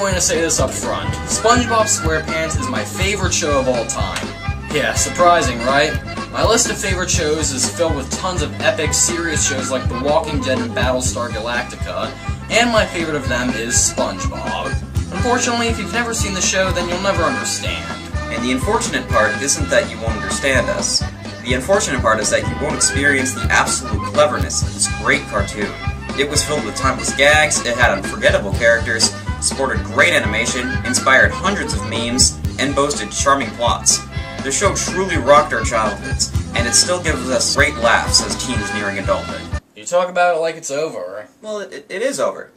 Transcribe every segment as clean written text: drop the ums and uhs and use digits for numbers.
going to say this up front. SpongeBob SquarePants is my favorite show of all time. Yeah, surprising, right? My list of favorite shows is filled with tons of epic, serious shows like The Walking Dead and Battlestar Galactica, and my favorite of them is SpongeBob. Unfortunately, if you've never seen the show, then you'll never understand. And the unfortunate part isn't that you won't understand us. The unfortunate part is that you won't experience the absolute cleverness of this great cartoon. It was filled with timeless gags, it had unforgettable characters, sported great animation, inspired hundreds of memes, and boasted charming plots. The show truly rocked our childhoods, and it still gives us great laughs as teens nearing adulthood. You talk about it like it's over. Well, it is over.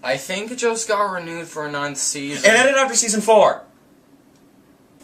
I think it just got renewed for a 9th season. It ended after season 4!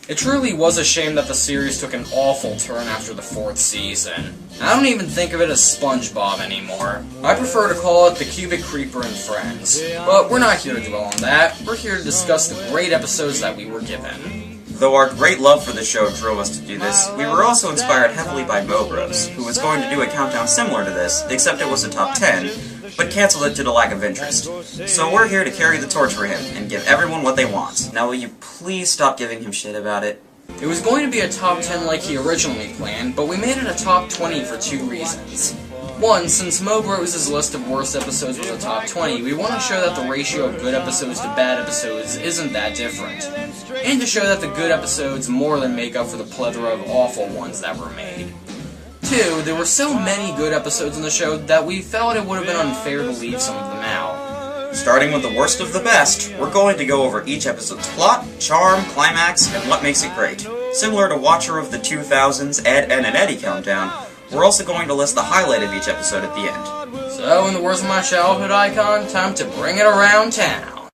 It truly was a shame that the series took an awful turn after the 4th season. I don't even think of it as SpongeBob anymore. I prefer to call it the Cubic Creeper and Friends. But we're not here to dwell on that. We're here to discuss the great episodes that we were given. Though our great love for the show drove us to do this, we were also inspired heavily by Mo Bros, who was going to do a countdown similar to this, except it was a top 10, but cancelled it due to lack of interest. So we're here to carry the torch for him, and give everyone what they want. Now will you please stop giving him shit about it? It was going to be a top 10 like he originally planned, but we made it a top 20 for 2 reasons. One, since Mo Bros' list of worst episodes was a top 20, we want to show that the ratio of good episodes to bad episodes isn't that different. And to show that the good episodes more than make up for the plethora of awful ones that were made. 2, there were so many good episodes in the show that we felt it would have been unfair to leave some of them out. Starting with the worst of the best, we're going to go over each episode's plot, charm, climax, and what makes it great. Similar to Watcher of the 2000's Ed, Ed, and Eddie countdown, we're also going to list the highlight of each episode at the end. So, in the words of my childhood icon, time to bring it around town.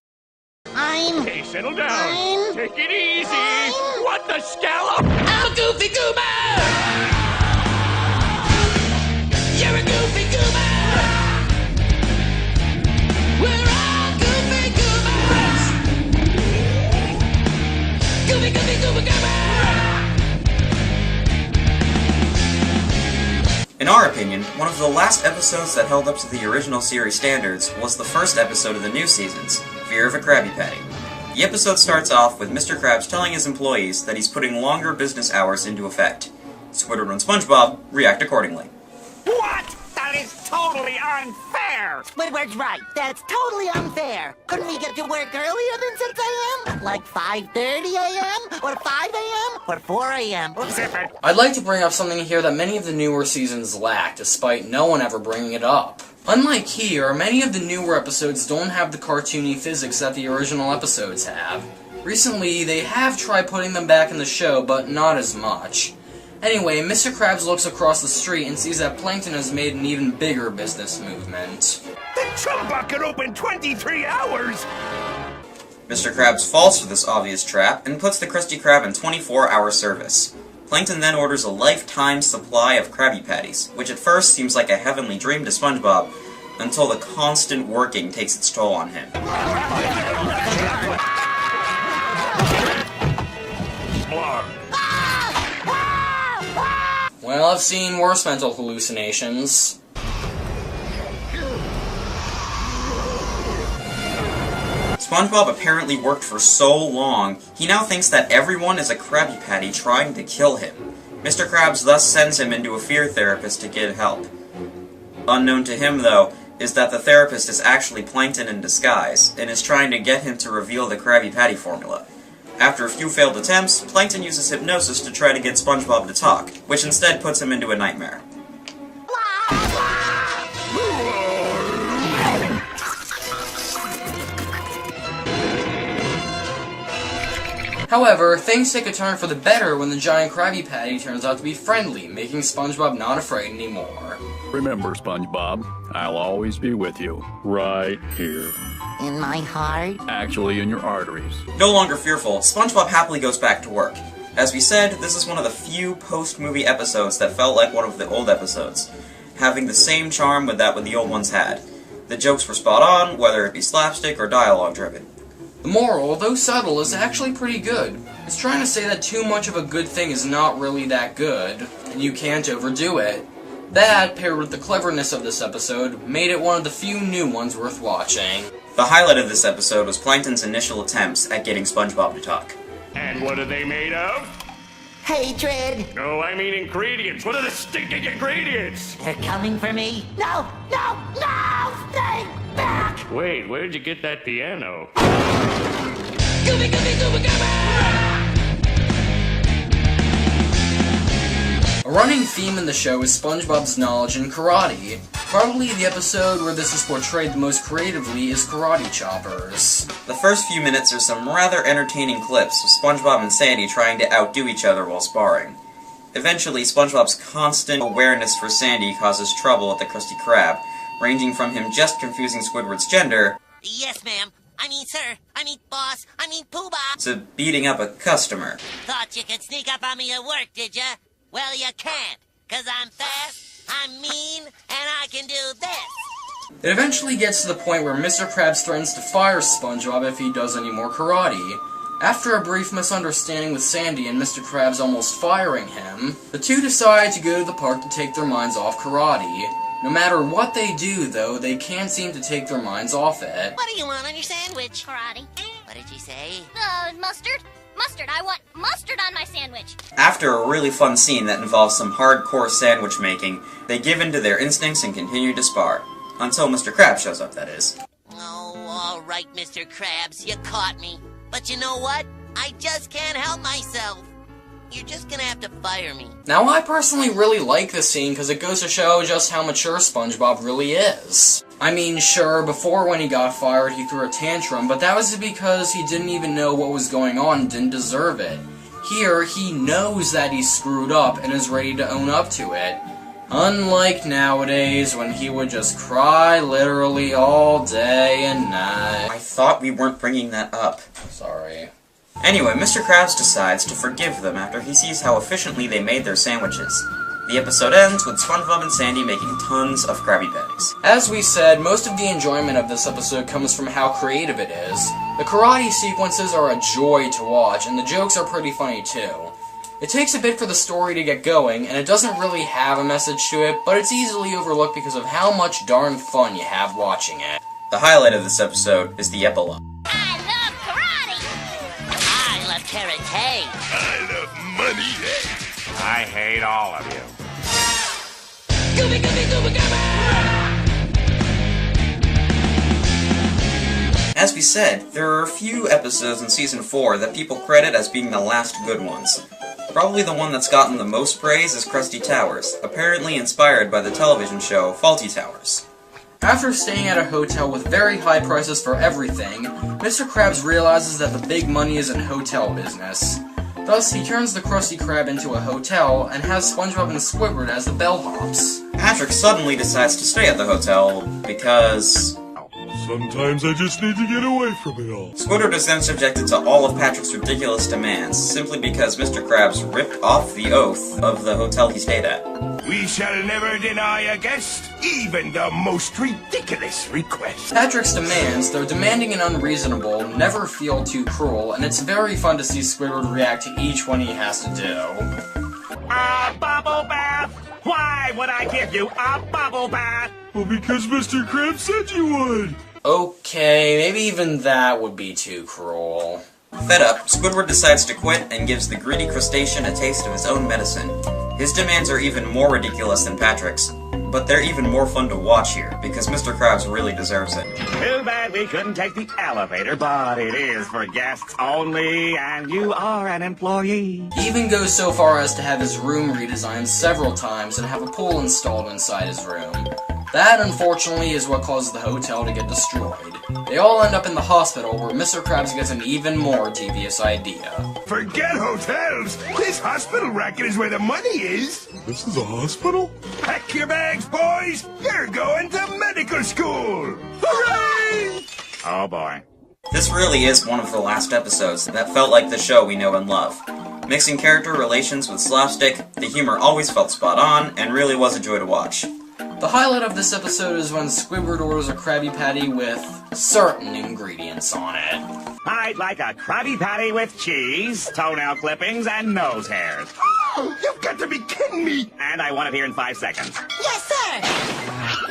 Hey, settle down. Take it easy. What the scallop? I'm a goofy goober! You're a goofy goober! We're all goofy goobers! Goofy, goofy, goober, goober! In our opinion, one of the last episodes that held up to the original series standards was the first episode of the new seasons, Fear of a Krabby Patty. The episode starts off with Mr. Krabs telling his employees that he's putting longer business hours into effect. Squidward and SpongeBob react accordingly. What? That is totally unfair! Squidward's right. That's totally unfair. Couldn't we get to work earlier than 6 a.m.? Like 5:30 a.m.? Or 5 a.m.? Or 4 a.m.? Zip it. I'd like to bring up something here that many of the newer seasons lack, despite no one ever bringing it up. Unlike here, many of the newer episodes don't have the cartoony physics that the original episodes have. Recently, they have tried putting them back in the show, but not as much. Anyway, Mr. Krabs looks across the street and sees that Plankton has made an even bigger business movement. The chum bucket opened 23 hours! Mr. Krabs falls for this obvious trap and puts the Krusty Krab in 24-hour service. Plankton then orders a lifetime supply of Krabby Patties, which at first seems like a heavenly dream to SpongeBob, until the constant working takes its toll on him. Well, I've seen worse mental hallucinations. SpongeBob apparently worked for so long, he now thinks that everyone is a Krabby Patty trying to kill him. Mr. Krabs thus sends him into a fear therapist to get help. Unknown to him, though, is that the therapist is actually Plankton in disguise, and is trying to get him to reveal the Krabby Patty formula. After a few failed attempts, Plankton uses hypnosis to try to get SpongeBob to talk, which instead puts him into a nightmare. However, things take a turn for the better when the giant Krabby Patty turns out to be friendly, making SpongeBob not afraid anymore. Remember, SpongeBob, I'll always be with you. Right here. In my heart? Actually, in your arteries. No longer fearful, SpongeBob happily goes back to work. As we said, this is one of the few post-movie episodes that felt like one of the old episodes, having the same charm with that the old ones had. The jokes were spot on, whether it be slapstick or dialogue-driven. The moral, though subtle, is actually pretty good. It's trying to say that too much of a good thing is not really that good, and you can't overdo it. That, paired with the cleverness of this episode, made it one of the few new ones worth watching. The highlight of this episode was Plankton's initial attempts at getting SpongeBob to talk. And what are they made of? Hatred! No, I mean ingredients. What are the stinking ingredients? They're coming for me. No! No! No! Stay back! Wait, where'd you get that piano? Goofy, goofy, goofy, goofy! A running theme in the show is SpongeBob's knowledge in karate. Probably the episode where this is portrayed the most creatively is Karate Choppers. The first few minutes are some rather entertaining clips of SpongeBob and Sandy trying to outdo each other while sparring. Eventually, SpongeBob's constant awareness for Sandy causes trouble at the Krusty Krab, ranging from him just confusing Squidward's gender Yes, ma'am. I mean, sir. I mean, boss. I mean, poobah. to beating up a customer. Thought you could sneak up on me at work, did ya? Well, you can't. 'Cause I'm fast, I'm mean, and I can do this. It eventually gets to the point where Mr. Krabs threatens to fire SpongeBob if he does any more karate. After a brief misunderstanding with Sandy and Mr. Krabs almost firing him, the two decide to go to the park to take their minds off karate. No matter what they do, though, they can't seem to take their minds off it. What do you want on your sandwich? Karate. What did you say? Mustard? Mustard. I want mustard on my sandwich. After a really fun scene that involves some hardcore sandwich making, they give in to their instincts and continue to spar. Until Mr. Krabs shows up, that is. Oh, all right, Mr. Krabs, you caught me. But you know what? I just can't help myself. You're just gonna have to fire me. Now, I personally really like this scene because it goes to show just how mature SpongeBob really is. I mean, sure, before when he got fired, he threw a tantrum, but that was because he didn't even know what was going on and didn't deserve it. Here, he knows that he screwed up and is ready to own up to it. Unlike nowadays, when he would just cry literally all day and night. I thought we weren't bringing that up. Sorry. Anyway, Mr. Krabs decides to forgive them after he sees how efficiently they made their sandwiches. The episode ends with SpongeBob and Sandy making tons of Krabby Patties. As we said, most of the enjoyment of this episode comes from how creative it is. The karate sequences are a joy to watch, and the jokes are pretty funny too. It takes a bit for the story to get going, and it doesn't really have a message to it, but it's easily overlooked because of how much darn fun you have watching it. The highlight of this episode is the epilogue. I love karate. I love karate. I love money. I hate all of you. Goofy, goofy, goofy, goofy! As we said, there are a few episodes in Season 4 that people credit as being the last good ones. Probably the one that's gotten the most praise is Krusty Towers, apparently inspired by the television show Fawlty Towers. After staying at a hotel with very high prices for everything, Mr. Krabs realizes that the big money is in hotel business. Thus, he turns the Krusty Krab into a hotel and has SpongeBob and Squidward as the bellhops. Patrick suddenly decides to stay at the hotel because Sometimes I just need to get away from it all. Squidward is then subjected to all of Patrick's ridiculous demands, simply because Mr. Krabs ripped off the oath of the hotel he stayed at. We shall never deny a guest, even the most ridiculous request. Patrick's demands, though demanding and unreasonable, never feel too cruel, and it's very fun to see Squidward react to each one he has to do. A bubble bath? Why would I give you a bubble bath? Well, because Mr. Krabs said you would. Okay, maybe even that would be too cruel. Fed up, Squidward decides to quit and gives the greedy crustacean a taste of his own medicine. His demands are even more ridiculous than Patrick's, but they're even more fun to watch here, because Mr. Krabs really deserves it. Too bad we couldn't take the elevator, but it is for guests only, and you are an employee. He even goes so far as to have his room redesigned several times and have a pool installed inside his room. That, unfortunately, is what causes the hotel to get destroyed. They all end up in the hospital, where Mr. Krabs gets an even more devious idea. Forget hotels! This hospital racket is where the money is! This is a hospital? Pack your bags, boys! You're going to medical school! Hooray! Oh boy. This really is one of the last episodes that felt like the show we know and love. Mixing character relations with slapstick, the humor always felt spot on, and really was a joy to watch. The highlight of this episode is when Squidward orders a Krabby Patty with certain ingredients on it. I'd like a Krabby Patty with cheese, toenail clippings, and nose hairs. Oh, you've got to be kidding me! And I want it here in 5 seconds. Yes, sir!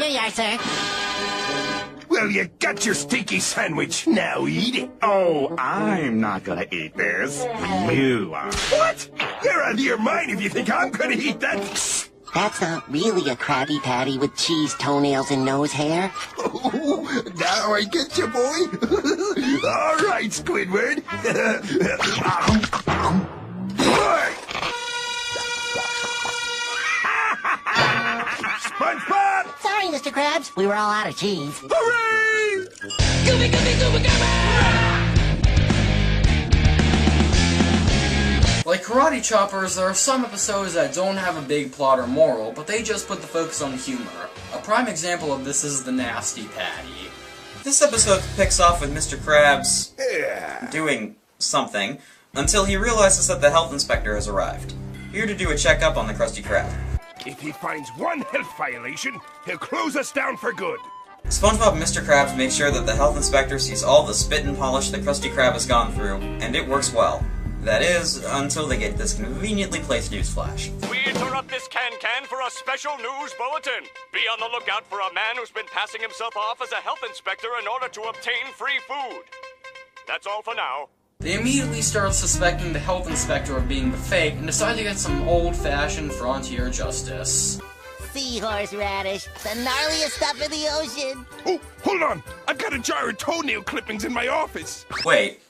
Here you are, sir. Well, Well, you got your stinky sandwich. Now eat it. Oh, I'm not gonna eat this. You are. What? You're out of your mind if you think I'm gonna eat that. That's not really a Krabby Patty with cheese, toenails, and nose hair. Oh, now I get you, boy. All right, Squidward. SpongeBob! Sorry, Mr. Krabs. We were all out of cheese. Hooray! Gooby Gooby Gooby Gabba! Like Karate Choppers, there are some episodes that don't have a big plot or moral, but they just put the focus on humor. A prime example of this is the Nasty Patty. This episode picks off with Mr. Krabs doing something until he realizes that the health inspector has arrived, here to do a checkup on the Krusty Krab. If he finds one health violation, he'll close us down for good. SpongeBob and Mr. Krabs make sure that the health inspector sees all the spit and polish that Krusty Krab has gone through, and it works well. That is, until they get this conveniently placed newsflash. We interrupt this can-can for a special news bulletin. Be on the lookout for a man who's been passing himself off as a health inspector in order to obtain free food. That's all for now. They immediately start suspecting the health inspector of being the fake and decide to get some old-fashioned frontier justice. Seahorse radish, the gnarliest stuff in the ocean. Oh, hold on. I've got a jar of toenail clippings in my office. Wait,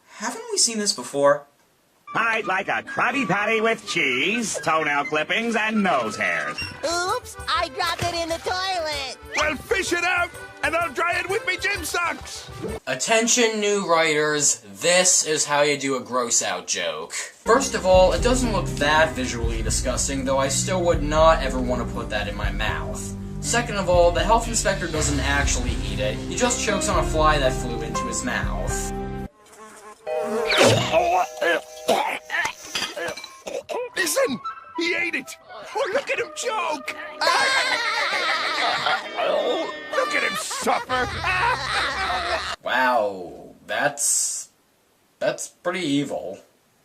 haven't we seen this before? I'd like a Krabby Patty with cheese, toenail clippings, and nose hairs. Oops, I dropped it in the toilet. Well, fish it out, and I'll dry it with me gym socks. Attention new writers, this is how you do a gross out joke. First of all, it doesn't look that visually disgusting, though I still would not ever want to put that in my mouth. Second of all, the health inspector doesn't actually eat it, he just chokes on a fly that flew into his mouth. Listen, he ate it. Oh, look at him choke. Look at him suffer. Wow, that's pretty evil.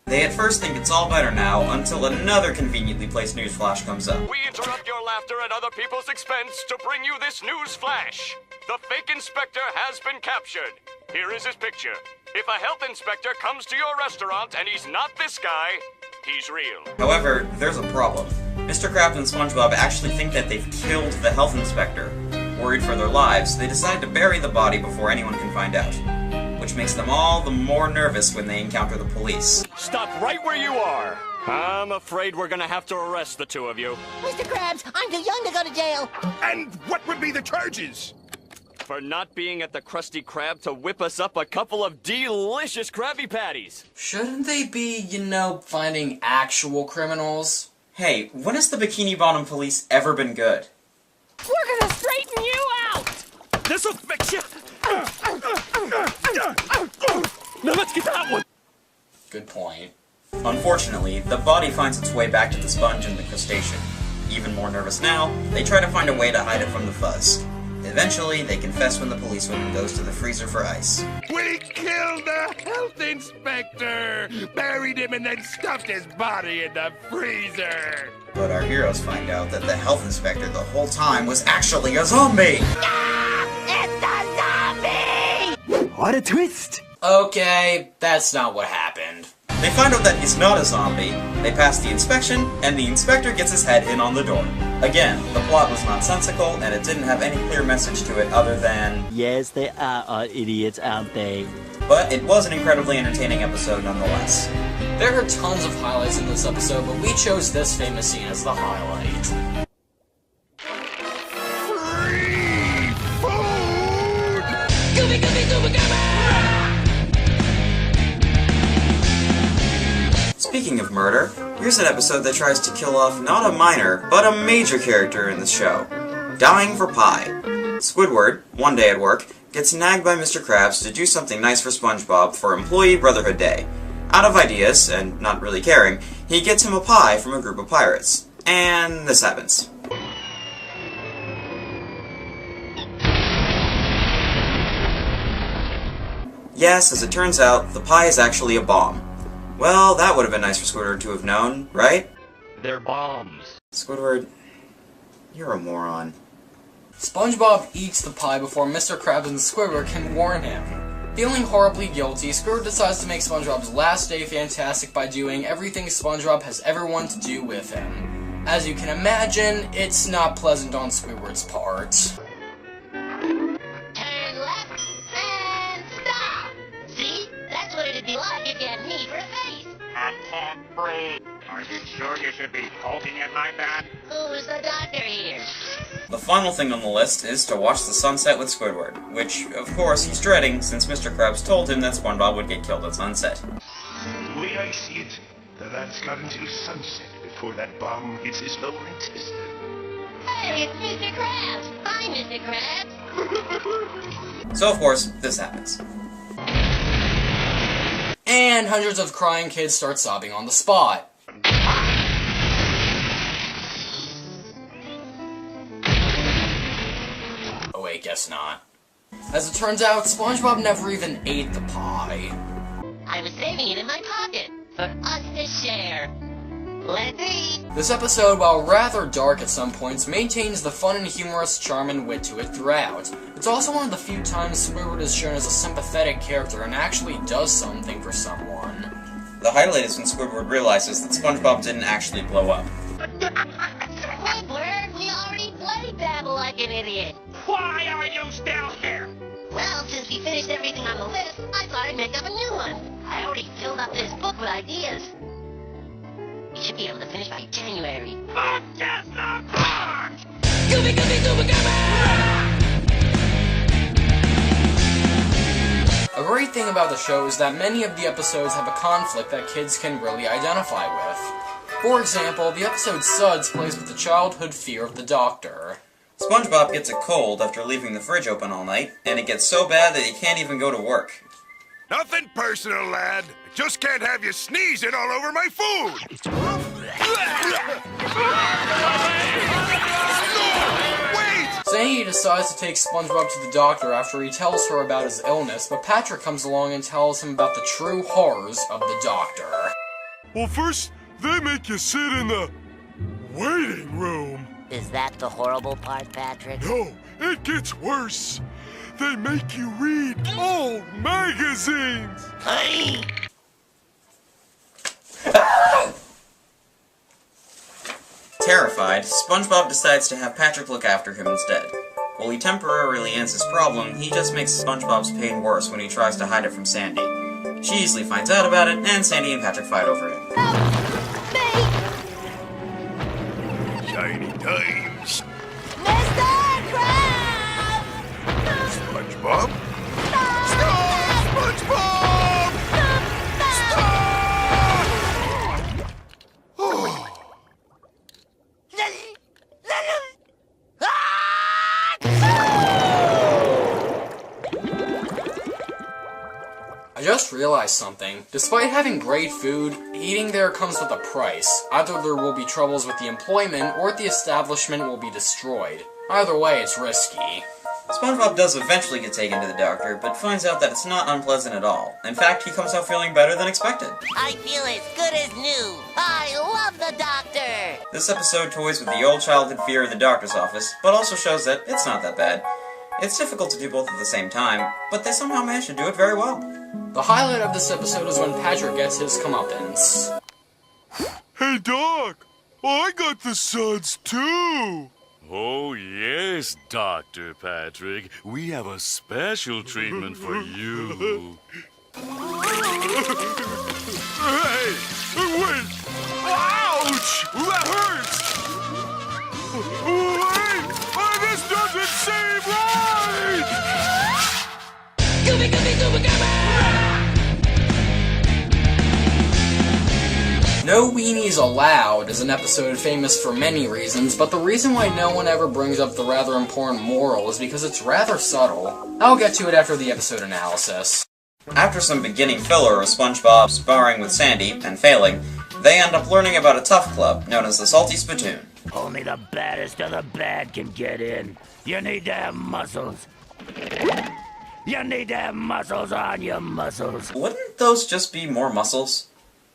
They at first think it's all better now, until another conveniently placed news flash comes up. We interrupt your laughter at other people's expense to bring you this news flash. The fake inspector has been captured. Here is his picture. If a health inspector comes to your restaurant and he's not this guy, he's real. However, there's a problem. Mr. Krabs and SpongeBob actually think that they've killed the health inspector. Worried for their lives, they decide to bury the body before anyone can find out, which makes them all the more nervous when they encounter the police. Stop right where you are. I'm afraid we're gonna have to arrest the two of you. Mr. Krabs, I'm too young to go to jail. And what would be the charges? For not being at the Krusty Krab to whip us up a couple of delicious Krabby Patties. Shouldn't they be, finding actual criminals? Hey, when has the Bikini Bottom police ever been good? We're gonna straighten you out! This'll fix you! Now let's get that one! Good point. Unfortunately, the body finds its way back to the sponge and the crustacean. Even more nervous now, they try to find a way to hide it from the fuzz. Eventually, they confess when the policewoman goes to the freezer for ice. We killed the health inspector! Buried him and then stuffed his body in the freezer! But our heroes find out that the health inspector the whole time was actually a zombie! It's the zombie! What a twist! Okay, that's not what happened. They find out that he's not a zombie, they pass the inspection, and the inspector gets his head in on the door. Again, the plot was nonsensical, and it didn't have any clear message to it other than... Yes, there are idiots, aren't they? But it was an incredibly entertaining episode nonetheless. There are tons of highlights in this episode, but we chose this famous scene as the highlight. Free food! Gooby Gooby Gooby Gabba! Speaking of murder, here's an episode that tries to kill off not a minor, but a major character in the show. Dying for pie. Squidward, one day at work, gets nagged by Mr. Krabs to do something nice for SpongeBob for Employee Brotherhood Day. Out of ideas, and not really caring, he gets him a pie from a group of pirates. And this happens. Yes, as it turns out, the pie is actually a bomb. Well, that would have been nice for Squidward to have known, right? They're bombs. Squidward, you're a moron. SpongeBob eats the pie before Mr. Krabs and Squidward can warn him. Feeling horribly guilty, Squidward decides to make SpongeBob's last day fantastic by doing everything SpongeBob has ever wanted to do with him. As you can imagine, it's not pleasant on Squidward's part. Turn left and stop. See? That's what it'd be like if you had me for a face. I can't breathe. Are you sure you should be poking at my back? Who's the doctor here? The final thing on the list is to watch the sunset with Squidward, which, of course, he's dreading since Mr. Krabs told him that SpongeBob would get killed at sunset. The way I see it, the lad's got until sunset before that bomb hits his lower intestine. Hey, it's Mr. Krabs. Hi, Mr. Krabs. So, of course, this happens. And hundreds of crying kids start sobbing on the spot. Oh wait, guess not. As it turns out, SpongeBob never even ate the pie. I was saving it in my pocket for us to share. Let's eat. This episode, while rather dark at some points, maintains the fun and humorous charm and wit to it throughout. It's also one of the few times Squidward is shown as a sympathetic character and actually does something for someone. The highlight is when Squidward realizes that SpongeBob didn't actually blow up. Squidward, we already played Babble like an idiot. Why are you still here? Well, since we finished everything on the list, I thought I'd make up a new one. I already filled up this book with ideas. We should be able to finish by January. Fuck yes, the fuck! Scooby, Scooby, Scooby, Scooby! A great thing about the show is that many of the episodes have a conflict that kids can really identify with. For example, the episode Suds plays with the childhood fear of the doctor. SpongeBob gets a cold after leaving the fridge open all night, and it gets so bad that he can't even go to work. Nothing personal, lad. I just can't have you sneezing all over my food! Wait! Sandy decides to take SpongeBob to the doctor after he tells her about his illness, but Patrick comes along and tells him about the true horrors of the doctor. Well, first, they make you sit in the waiting room. Is that the horrible part, Patrick? No, it gets worse. They make you read old magazines. Terrified, SpongeBob decides to have Patrick look after him instead. While he temporarily ends his problem, he just makes SpongeBob's pain worse when he tries to hide it from Sandy. She easily finds out about it, and Sandy and Patrick fight over him. Shiny times. Mr. Krabs! SpongeBob? Stop! SpongeBob! Stop! Oh. I just realized something. Despite having great food, eating there comes with a price. Either there will be troubles with the employment, or the establishment will be destroyed. Either way, it's risky. SpongeBob does eventually get taken to the doctor, but finds out that it's not unpleasant at all. In fact, he comes out feeling better than expected. I feel as good as new. I love the doctor. This episode toys with the old childhood fear of the doctor's office, but also shows that it's not that bad. It's difficult to do both at the same time, but they somehow manage to do it very well. The highlight of this episode is when Patrick gets his comeuppance. Hey, Doc! I got the suds, too! Oh, yes, Dr. Patrick. We have a special treatment for you. Hey! Wait! Ouch! That hurts! Wait! This doesn't seem right! Scooby, Scooby, Scooby, Scooby! No Weenies Allowed is an episode famous for many reasons, but the reason why no one ever brings up the rather important moral is because it's rather subtle. I'll get to it after the episode analysis. After some beginning filler of SpongeBob sparring with Sandy and failing, they end up learning about a tough club known as the Salty Spittoon. Only the baddest of the bad can get in. You need to have muscles. You need to have muscles on your muscles. Wouldn't those just be more muscles?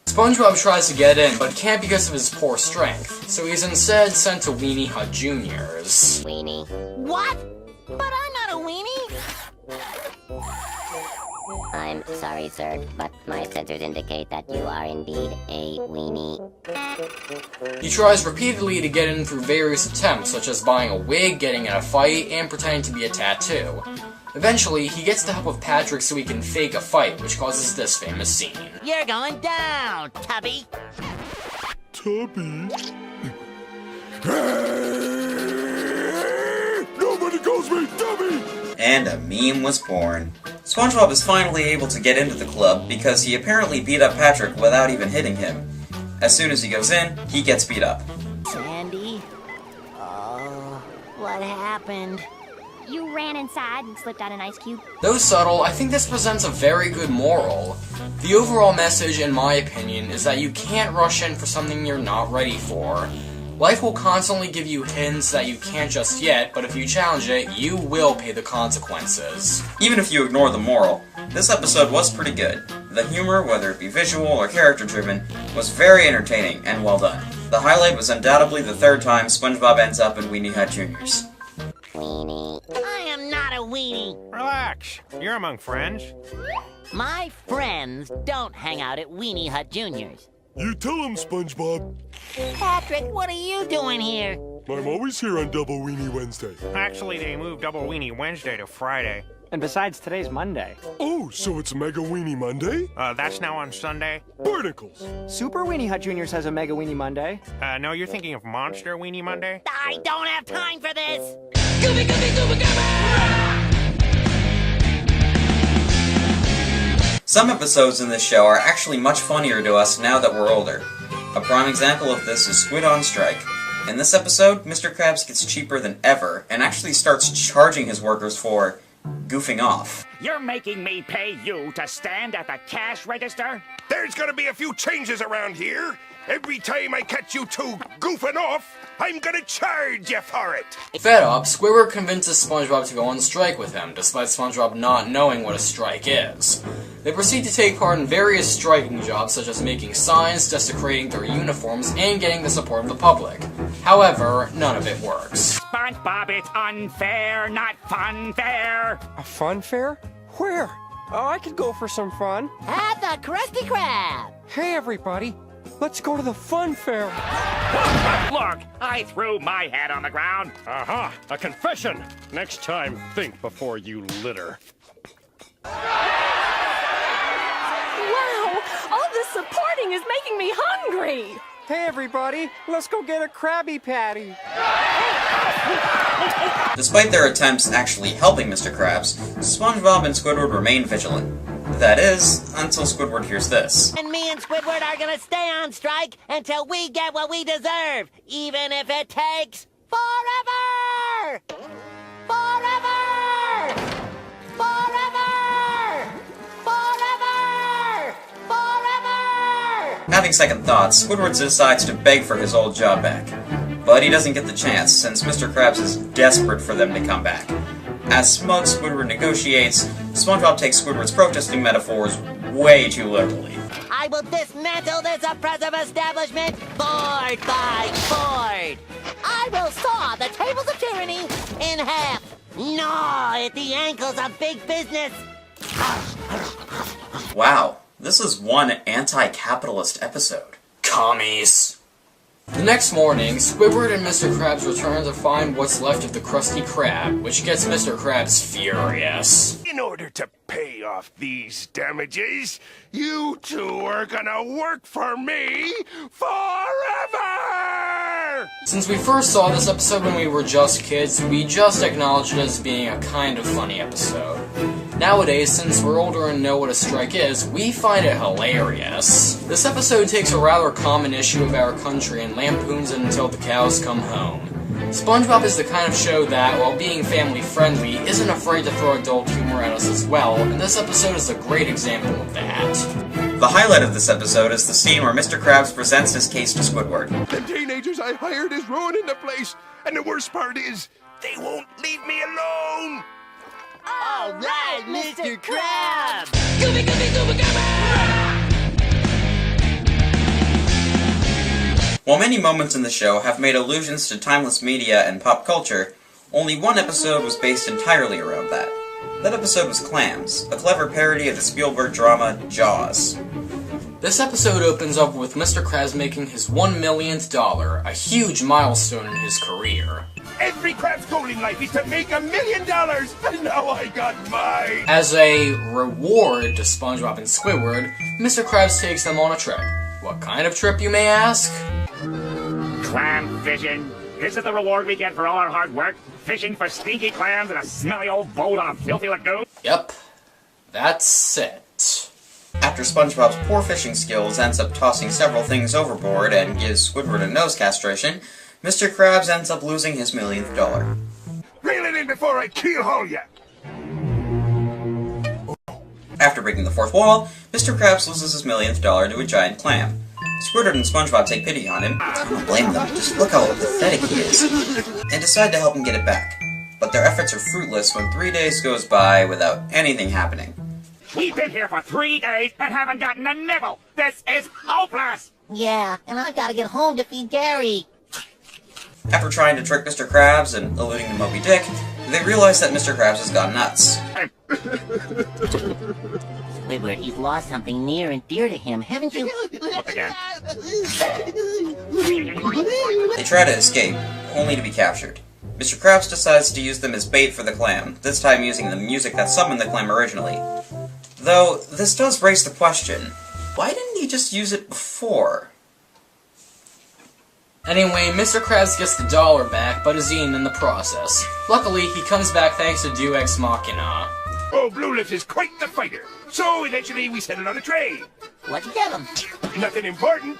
SpongeBob tries to get in, but can't because of his poor strength, so he's instead sent to Weenie Hut Jr.'s. Weenie. What? But I'm not a weenie. I'm sorry, sir, but my sensors indicate that you are indeed a weenie. He tries repeatedly to get in through various attempts, such as buying a wig, getting in a fight, and pretending to be a tattoo. Eventually, he gets the help of Patrick so he can fake a fight, which causes this famous scene. You're going down, Tubby. Tubby? Nobody calls me Tubby! And a meme was born. SpongeBob is finally able to get into the club because he apparently beat up Patrick without even hitting him. As soon as he goes in, he gets beat up. Sandy? Oh, what happened? You ran inside and slipped out an ice cube. Though subtle, I think this presents a very good moral. The overall message, in my opinion, is that you can't rush in for something you're not ready for. Life will constantly give you hints that you can't just yet, but if you challenge it, you will pay the consequences. Even if you ignore the moral, this episode was pretty good. The humor, whether it be visual or character-driven, was very entertaining and well done. The highlight was undoubtedly the third time SpongeBob ends up in Weenie Hut Jr.'s. Weenie. I am not a weenie. Relax. You're among friends. My friends don't hang out at Weenie Hut Jr.'s. You tell him, SpongeBob. Patrick, what are you doing here? I'm always here on Double Weenie Wednesday. Actually, they moved Double Weenie Wednesday to Friday. And besides, today's Monday. Oh, so it's Mega Weenie Monday? That's now on Sunday. Barnacles. Super Weenie Hut Jr. has a Mega Weenie Monday. No, you're thinking of Monster Weenie Monday? I don't have time for this. Goofy, goofy, super Krabby! Some episodes in this show are actually much funnier to us now that we're older. A prime example of this is Squid on Strike. In this episode, Mr. Krabs gets cheaper than ever, and actually starts charging his workers for goofing off. You're making me pay you to stand at the cash register? There's gonna be a few changes around here. Every time I catch you two goofing off, I'm gonna charge you for it. Fed up, Squidward convinces SpongeBob to go on strike with him, despite SpongeBob not knowing what a strike is. They proceed to take part in various striking jobs, such as making signs, desecrating their uniforms, and getting the support of the public. However, none of it works. SpongeBob, it's unfair, not fun fair. A fun fair? Where? Oh, I could go for some fun. At the Krusty Krab. Hey, everybody. Let's go to the fun fair. Look, I threw my head on the ground. Aha! A confession! Next time, think before you litter. Wow! All this supporting is making me hungry! Hey, everybody. Let's go get a Krabby Patty. Despite their attempts actually helping Mr. Krabs, SpongeBob and Squidward remain vigilant. That is, until Squidward hears this. And me and Squidward are gonna stay on strike until we get what we deserve, even if it takes forever! Forever! Forever! Forever! Forever! Having second thoughts, Squidward decides to beg for his old job back. But he doesn't get the chance, since Mr. Krabs is desperate for them to come back. As smug Squidward negotiates, SpongeBob takes Squidward's protesting metaphors way too literally. I will dismantle this oppressive establishment board by board. I will saw the tables of tyranny in half. Gnaw at the ankles of big business. Wow, this is one anti-capitalist episode. Commies. The next morning, Squidward and Mr. Krabs return to find what's left of the Krusty Krab, which gets Mr. Krabs furious. In order to pay off these damages, you two are gonna work for me forever! Since we first saw this episode when we were just kids, we just acknowledged it as being a kind of funny episode. Nowadays, since we're older and know what a strike is, we find it hilarious. This episode takes a rather common issue of our country and lampoons it until the cows come home. SpongeBob is the kind of show that, while being family-friendly, isn't afraid to throw adult humor at us as well, and this episode is a great example of that. The highlight of this episode is the scene where Mr. Krabs presents his case to Squidward. The teenagers I hired is ruining the place, and the worst part is, they won't leave me alone! All right, Mr. Krabs! Goofy, goofy, super Krabby! While many moments in the show have made allusions to timeless media and pop culture, only one episode was based entirely around that. That episode was Clams, a clever parody of the Spielberg drama Jaws. This episode opens up with Mr. Krabs making his $1 millionth, a huge milestone in his career. Every crab's goal in life is to make $1 million, and now I got mine! As a reward to SpongeBob and Squidward, Mr. Krabs takes them on a trip. What kind of trip, you may ask? Clam fishing. This is the reward we get for all our hard work. Fishing for stinky clams in a smelly old boat on a filthy lagoon. Yep. That's it. After SpongeBob's poor fishing skills ends up tossing several things overboard and gives Squidward a nose castration, Mr. Krabs ends up losing his $1,000,000th. Reel it in before I keyhole ya! After breaking the fourth wall, Mr. Krabs loses his $1,000,000th to a giant clam. Squidward and SpongeBob take pity on him. I don't blame them, just look how pathetic he is. And decide to help him get it back. But their efforts are fruitless when 3 days goes by without anything happening. We've been here for 3 days and haven't gotten a nibble. This is hopeless! Yeah, and I've got to get home to feed Gary. After trying to trick Mr. Krabs and alluding to Moby Dick, they realize that Mr. Krabs has gone nuts. Squidward, you've lost something near and dear to him, haven't you? Look again. They try to escape, only to be captured. Mr. Krabs decides to use them as bait for the clam, this time using the music that summoned the clam originally. Though, this does raise the question, why didn't he just use it before? Anyway, Mr. Krabs gets the $1 back, but is eaten in the process. Luckily, he comes back thanks to Deus Ex Machina. Oh, Blue Lips is quite the fighter. So eventually we settled on a trade. What'd you get him? Nothing important.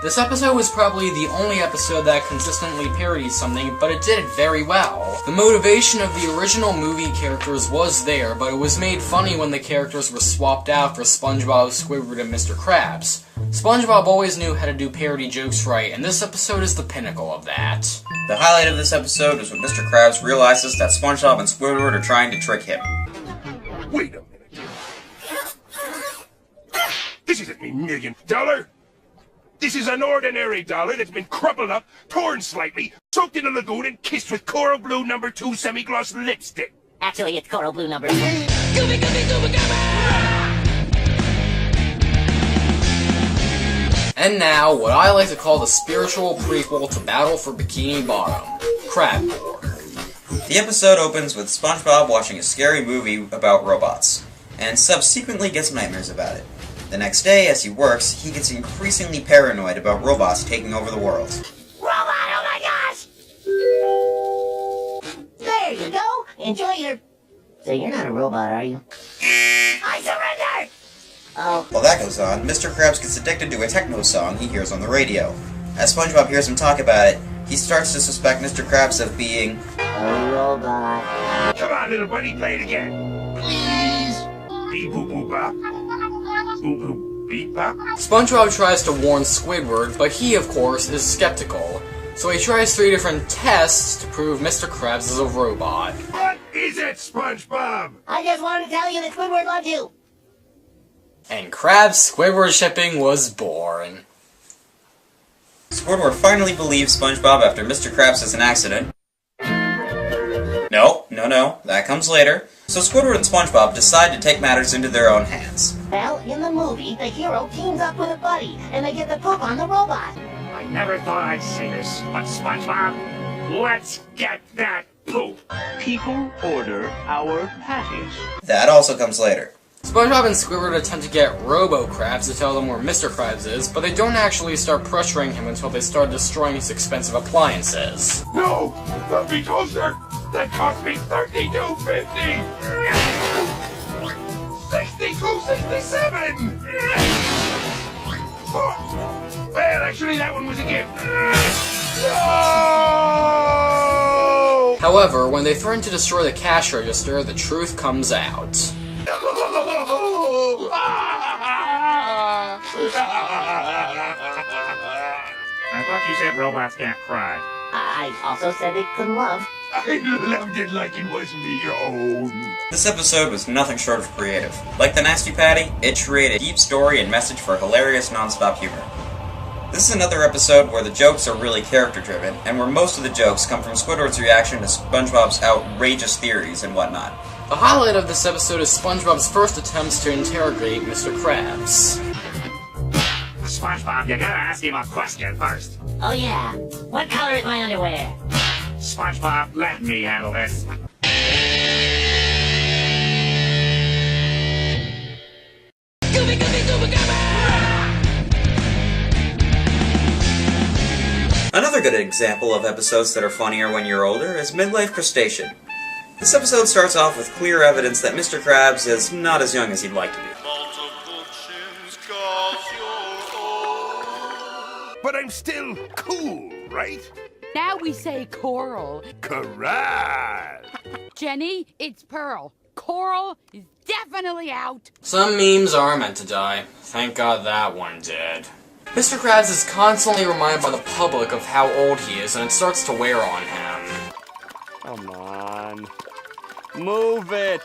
This episode was probably the only episode that consistently parodied something, but it did it very well. The motivation of the original movie characters was there, but it was made funny when the characters were swapped out for SpongeBob, Squidward, and Mr. Krabs. SpongeBob always knew how to do parody jokes right, and this episode is the pinnacle of that. The highlight of this episode is when Mr. Krabs realizes that SpongeBob and Squidward are trying to trick him. Wait a minute. This isn't me $1 million. This is an ordinary dollar that's been crumpled up, torn slightly, soaked in a lagoon, and kissed with coral blue number 2 semi-gloss lipstick. Actually, it's coral blue number 2. And now, what I like to call the spiritual prequel to Battle for Bikini Bottom, Crab War. The episode opens with SpongeBob watching a scary movie about robots, and subsequently gets nightmares about it. The next day, as he works, he gets increasingly paranoid about robots taking over the world. Robot, oh my gosh! There you go! Enjoy your... So you're not a robot, are you? I surrender! Oh. While that goes on, Mr. Krabs gets addicted to a techno song he hears on the radio. As SpongeBob hears him talk about it, he starts to suspect Mr. Krabs of being... a robot. Come on, little buddy, play it again. Please! Beep boop boop bop. Boop boop beep bop. SpongeBob tries to warn Squidward, but he, of course, is skeptical. So he tries 3 different tests to prove Mr. Krabs is a robot. What is it, SpongeBob? I just wanted to tell you that Squidward loves you. And Krabs-Squidward shipping was born. Squidward finally believes SpongeBob after Mr. Krabs has an accident. No, that comes later. So Squidward and SpongeBob decide to take matters into their own hands. Well, in the movie, the hero teams up with a buddy, and they get the poop on the robot. I never thought I'd say this, but SpongeBob, let's get that poop. People order our patties. That also comes later. SpongeBob and Squidward attempt to get Robo Krabs to tell them where Mr. Krabs is, but they don't actually start pressuring him until they start destroying his expensive appliances. No! Not be closer! That cost me $32.50! $62.67! Well, actually, that one was a gift. No! However, when they threaten to destroy the cash register, the truth comes out. I thought you said robots can't cry. I also said they couldn't love. I loved it like it was me own. This episode was nothing short of creative. Like the Nasty Patty, it created a deep story and message for hilarious non-stop humor. This is another episode where the jokes are really character-driven, and where most of the jokes come from Squidward's reaction to SpongeBob's outrageous theories and whatnot. The highlight of this episode is SpongeBob's first attempts to interrogate Mr. Krabs. SpongeBob, you gotta ask him a question first. Oh yeah, what color is my underwear? SpongeBob, let me handle this. Another good example of episodes that are funnier when you're older is Midlife Crustacean. This episode starts off with clear evidence that Mr. Krabs is not as young as he'd like to be. But I'm still cool, right? Now we say coral. Correct. Jenny, it's Pearl. Coral is definitely out. Some memes are meant to die. Thank God that one did. Mr. Krabs is constantly reminded by the public of how old he is, and it starts to wear on him. Come on. Move it.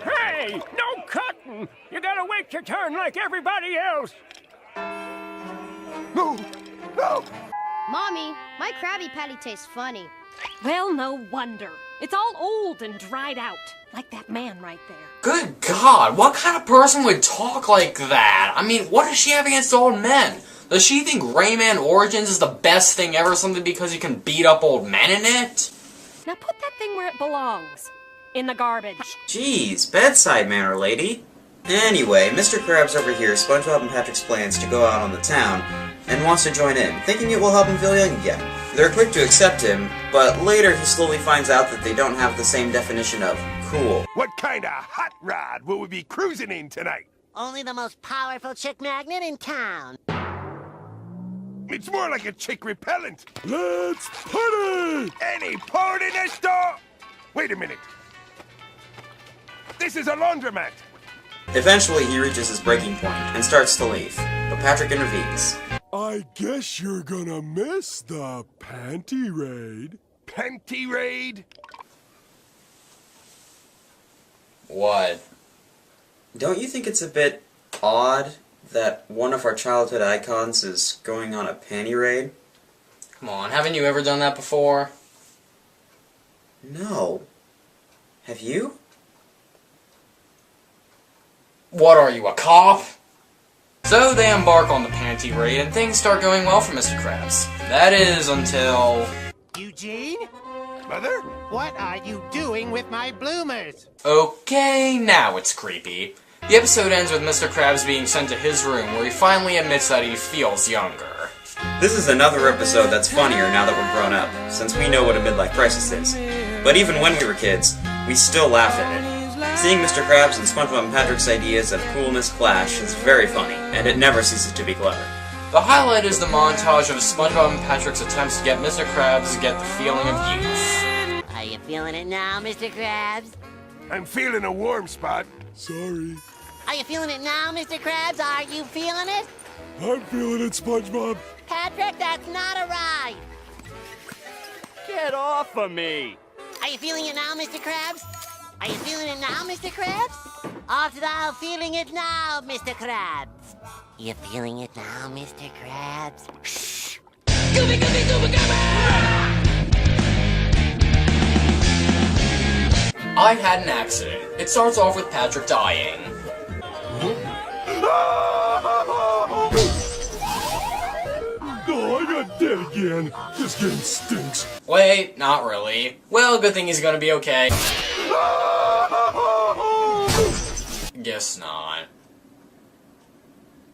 Hey, no cutting! You gotta wait your turn like everybody else. No! No! Mommy, my Krabby Patty tastes funny. Well, no wonder. It's all old and dried out, like that man right there. Good God, what kind of person would talk like that? I mean, what does she have against old men? Does she think Rayman Origins is the best thing ever simply because you can beat up old men in it? Now put that thing where it belongs. In the garbage. Jeez, bedside manner, lady. Anyway, Mr. Krabs overhears SpongeBob and Patrick's plans to go out on the town, and wants to join in, thinking it will help him feel young again. They're quick to accept him, but later he slowly finds out that they don't have the same definition of cool. What kind of hot rod will we be cruising in tonight? Only the most powerful chick magnet in town. It's more like a chick repellent. Let's party! Any porn in this door? Wait a minute. This is a laundromat. Eventually he reaches his breaking point and starts to leave, but Patrick intervenes. I guess you're gonna miss the panty raid. Panty raid? What? Don't you think it's a bit odd that one of our childhood icons is going on a panty raid? Come on, haven't you ever done that before? No. Have you? What are you, a cop? So they embark on the panty raid, and things start going well for Mr. Krabs. That is, until... Eugene? Mother? What are you doing with my bloomers? Okay, now it's creepy. The episode ends with Mr. Krabs being sent to his room, where he finally admits that he feels younger. This is another episode that's funnier now that we're grown up, since we know what a midlife crisis is. But even when we were kids, we still laugh at it. Seeing Mr. Krabs and SpongeBob and Patrick's ideas of coolness clash is very funny, and it never ceases to be clever. The highlight is the montage of SpongeBob and Patrick's attempts to get Mr. Krabs to get the feeling of youth. Are you feeling it now, Mr. Krabs? I'm feeling a warm spot. Sorry. Are you feeling it now, Mr. Krabs? Are you feeling it? I'm feeling it, SpongeBob. Patrick, that's not a ride. Get off of me. Are you feeling it now, Mr. Krabs? Are you feeling it now, Mr. Krabs? Art thou feeling it now, Mr. Krabs? You feeling it now, Mr. Krabs? Shh! Gooby, gooby, gooby, I had an accident. It starts off with Patrick dying. Oh, I got dead again. This game stinks. Wait, not really. Well, good thing he's gonna be okay. Guess not.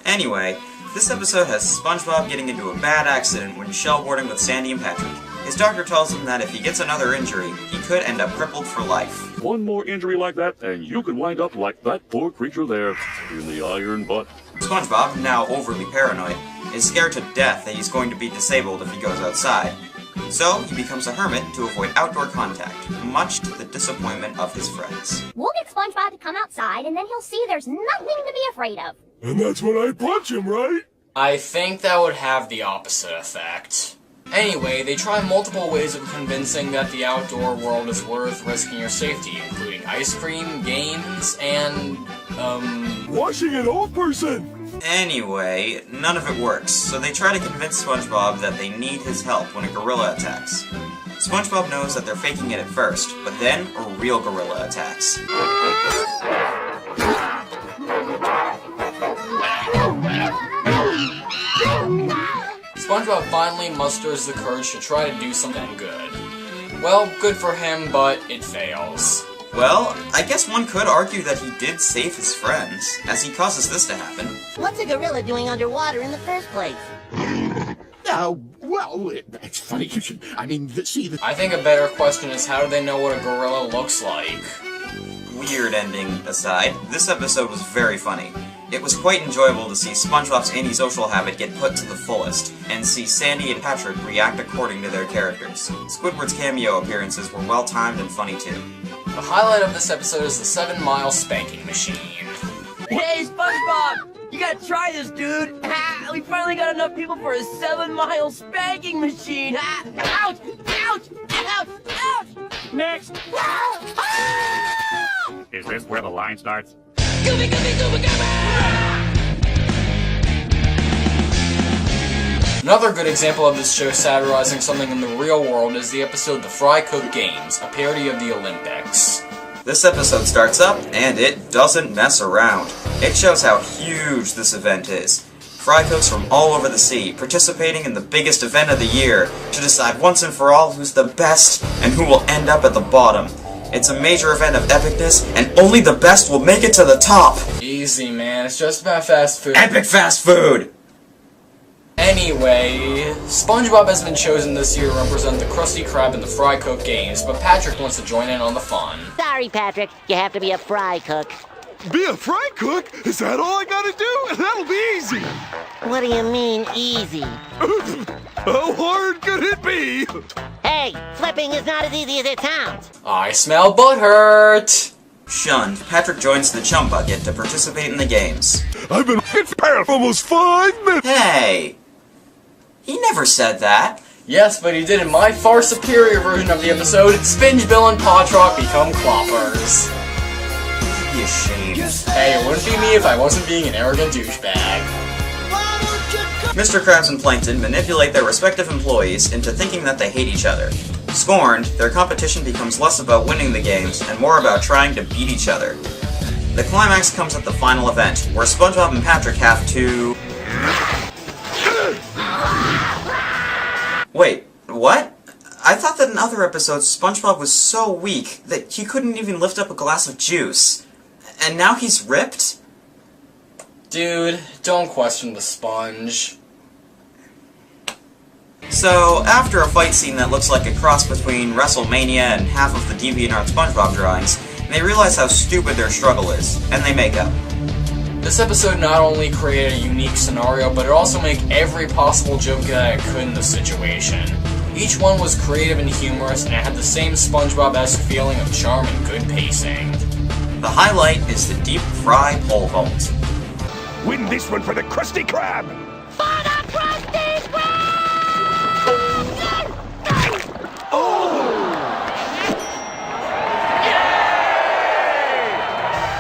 Anyway, this episode has SpongeBob getting into a bad accident when shellboarding with Sandy and Patrick. His doctor tells him that if he gets another injury, he could end up crippled for life. One more injury like that, and you could wind up like that poor creature there, in the iron butt. SpongeBob, now overly paranoid, is scared to death that he's going to be disabled if he goes outside. So, he becomes a hermit to avoid outdoor contact, much to the disappointment of his friends. We'll get SpongeBob to come outside, and then he'll see there's nothing to be afraid of. And that's when I punch him, right? I think that would have the opposite effect. Anyway, they try multiple ways of convincing that the outdoor world is worth risking your safety, including ice cream, games, and, washing an old person! Anyway, none of it works, so they try to convince SpongeBob that they need his help when a gorilla attacks. SpongeBob knows that they're faking it at first, but then a real gorilla attacks. SpongeBob finally musters the courage to try to do something good. Well, good for him, but it fails. Well, I guess one could argue that he did save his friends, as he causes this to happen. What's a gorilla doing underwater in the first place? Well, it's funny you should... I mean, I think a better question is how do they know what a gorilla looks like? Weird ending aside, this episode was very funny. It was quite enjoyable to see SpongeBob's antisocial habit get put to the fullest, and see Sandy and Patrick react according to their characters. Squidward's cameo appearances were well-timed and funny too. The highlight of this episode is the 7-mile spanking machine. Hey, SpongeBob! You gotta try this, dude! We finally got enough people for a 7-mile spanking machine! Ouch! Ouch! Ouch! Ouch! Next! Is this where the line starts? Goofy, goofy, gooba, gooba! Another good example of this show satirizing something in the real world is the episode The Fry Cook Games, a parody of the Olympics. This episode starts up, and it doesn't mess around. It shows how huge this event is. Fry cooks from all over the sea, participating in the biggest event of the year, to decide once and for all who's the best, and who will end up at the bottom. It's a major event of epicness, and only the best will make it to the top! Easy, man. It's just about fast food. Epic fast food! Anyway, SpongeBob has been chosen this year to represent the Krusty Krab in the Fry Cook Games, but Patrick wants to join in on the fun. Sorry, Patrick. You have to be a fry cook. Be a fry cook? Is that all I gotta do? That'll be easy! What do you mean, easy? How hard could it be? Hey, flipping is not as easy as it sounds. I smell butthurt! Shunned, Patrick joins the chum bucket to participate in the games. I've been for almost 5 minutes! Hey! He never said that. Yes, but he did in my far superior version of the episode, Spinge Bill and Potrock become cloppers. Be ashamed. Hey, it wouldn't be me if I wasn't being an arrogant douchebag. Mr. Krabs and Plankton manipulate their respective employees into thinking that they hate each other. Scorned, their competition becomes less about winning the games and more about trying to beat each other. The climax comes at the final event, where SpongeBob and Patrick have to... Wait, what? I thought that in other episodes SpongeBob was so weak that he couldn't even lift up a glass of juice. And now he's ripped? Dude, don't question the sponge. So, after a fight scene that looks like a cross between WrestleMania and half of the DeviantArt SpongeBob drawings, they realize how stupid their struggle is, and they make up. This episode not only created a unique scenario, but it also made every possible joke that it could in the situation. Each one was creative and humorous, and it had the same SpongeBob-esque feeling of charm and good pacing. The highlight is the deep fry pole vault. Win this one for the Krusty Krab! For the Krusty Krab!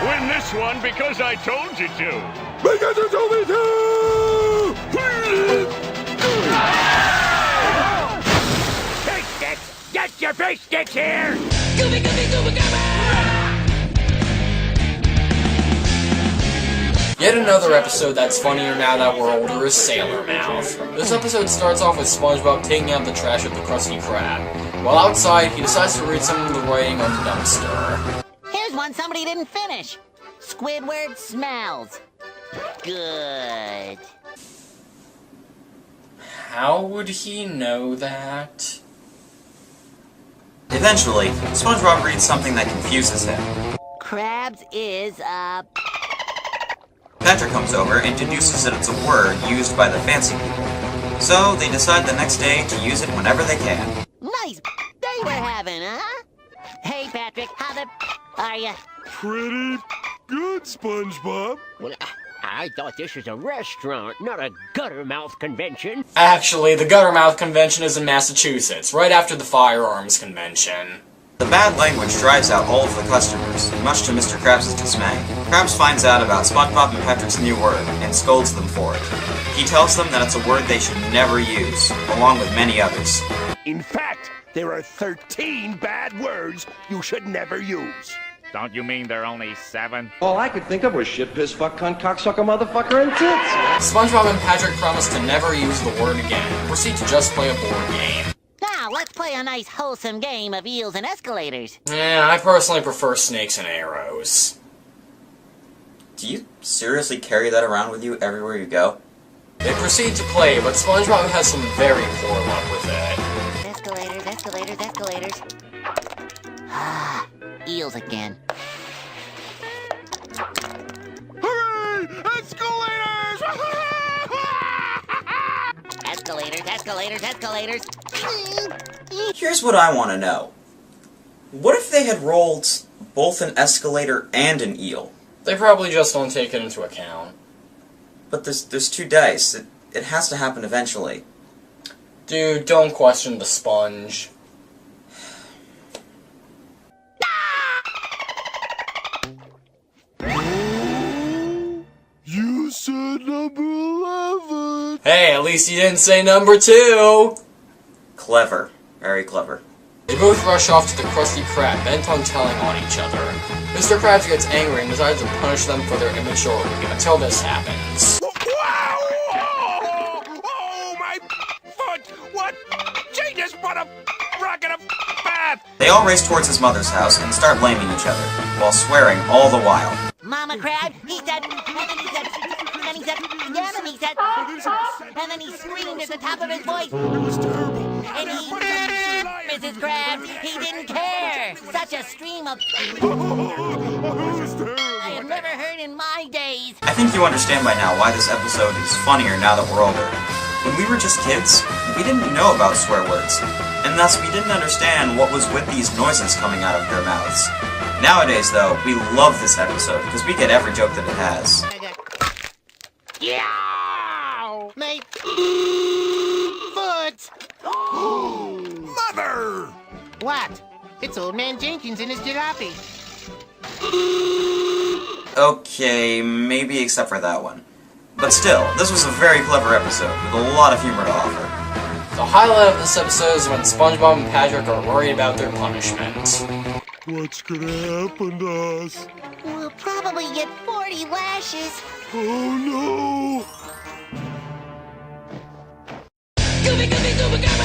Win this one because I told you to. Because you told me to! Fish sticks! Get your fish sticks here! Goofy, goofy, gooba, gooba! Yet another episode that's funnier now that we're older is Sailor Mouth. This episode starts off with SpongeBob taking out the trash at the Krusty Krab. While outside, he decides to read some of the writing on the dumpster. Here's one somebody didn't finish. Squidward smells good. How would he know that? Eventually, SpongeBob reads something that confuses him. Krabs is, Patrick comes over and deduces that it's a word used by the fancy people. So, they decide the next day to use it whenever they can. Nice day we're having, huh? Hey, Patrick, how the are ya? Pretty good, SpongeBob. Well, I thought this was a restaurant, not a Guttermouth convention. Actually, the Guttermouth convention is in Massachusetts, right after the Firearms convention. The bad language drives out all of the customers, much to Mr. Krabs' dismay. Krabs finds out about SpongeBob and Patrick's new word and scolds them for it. He tells them that it's a word they should never use, along with many others. In fact, there are 13 bad words you should never use. Don't you mean there are only 7? All I could think of was shit, piss, fuck, cunt, cocksucker, motherfucker, and tits. SpongeBob and Patrick promise to never use the word again and proceed to just play a board game. Now, let's play a nice wholesome game of eels and escalators. Yeah, I personally prefer snakes and arrows. Do you seriously carry that around with you everywhere you go? They proceed to play, but SpongeBob has some very poor luck with it. Escalators, escalators, escalators. Ah, eels again. Hooray! Escalators! Escalators, escalators, escalators. Here's what I want to know. What if they had rolled both an escalator and an eel? They probably just don't take it into account. But there's 2 dice. It has to happen eventually. Dude, don't question the sponge. You said number 11. Hey, at least you didn't say number 2! Clever. Very clever. They both rush off to the Krusty Krab, bent on telling on each other. Mr. Krabs gets angry and decides to punish them for their immaturity, until this happens. Wow! Oh, my foot! What? Jesus, what a rocket of bath! They all race towards his mother's house and start blaming each other, while swearing all the while. Mama Crab, he said, and then he said, and then he said, yeah, and then he said, and then he screamed at the top of his voice. It was terrible. And he, Mrs. Krabs, he didn't care. Such a stream of... I have never heard in my days. I think you understand by now why this episode is funnier now that we're older. When we were just kids, we didn't know about swear words, and thus we didn't understand what was with these noises coming out of their mouths. Nowadays, though, we love this episode because we get every joke that it has. Yeah! My foot! Mother! What? It's Old Man Jenkins and his jalopy. Okay, maybe except for that one. But still, this was a very clever episode with a lot of humor to offer. The highlight of this episode is when SpongeBob and Patrick are worried about their punishment. What's gonna happen to us? We'll probably get 40 lashes. Oh no! Goofy, goofy, goofy, goofy!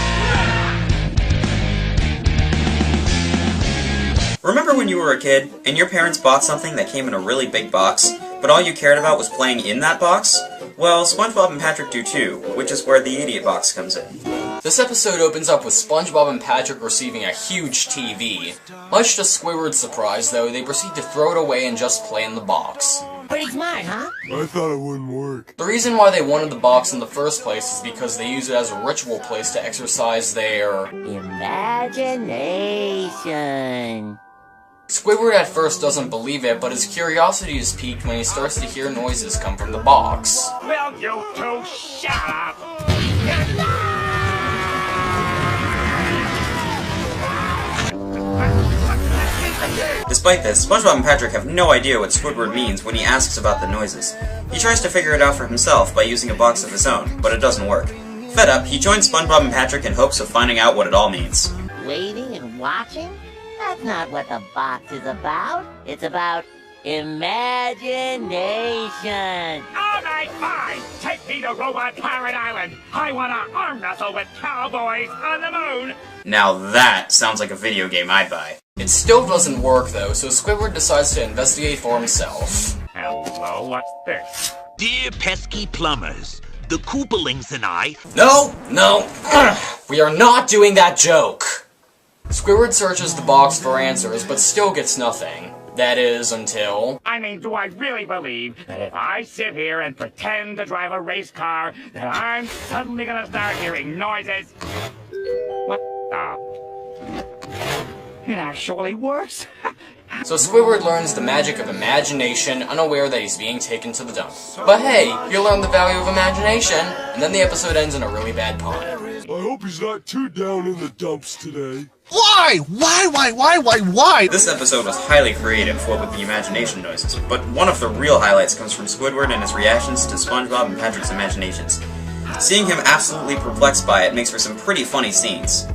Remember when you were a kid, and your parents bought something that came in a really big box, but all you cared about was playing in that box? Well, SpongeBob and Patrick do too, which is where the idiot box comes in. This episode opens up with SpongeBob and Patrick receiving a huge TV. Much to Squidward's surprise, though, they proceed to throw it away and just play in the box. Pretty smart, huh? I thought it wouldn't work. The reason why they wanted the box in the first place is because they use it as a ritual place to exercise their... imagination. Squidward at first doesn't believe it, but his curiosity is piqued when he starts to hear noises come from the box. Will you two shut up? Despite this, SpongeBob and Patrick have no idea what Squidward means when he asks about the noises. He tries to figure it out for himself by using a box of his own, but it doesn't work. Fed up, he joins SpongeBob and Patrick in hopes of finding out what it all means. Waiting and watching? That's not what the box is about. It's about imagination. All right, fine. Take me to Robot Pirate Island. I want to arm wrestle with cowboys on the moon. Now that sounds like a video game I'd buy. It still doesn't work, though, so Squidward decides to investigate for himself. Hello, what's this? Dear pesky plumbers, the Koopalings and I... No! We are not doing that joke! Squidward searches the box for answers, but still gets nothing. That is, until... I mean, do I really believe that if I sit here and pretend to drive a race car, that I'm suddenly gonna start hearing noises? What the... It actually works? So Squidward learns the magic of imagination, unaware that he's being taken to the dump. But hey, you learn the value of imagination, and then the episode ends in a really bad pun. I hope he's not too down in the dumps today. Why? Why? This episode was highly creative, filled with the imagination noises, but one of the real highlights comes from Squidward and his reactions to SpongeBob and Patrick's imaginations. Seeing him absolutely perplexed by it makes for some pretty funny scenes.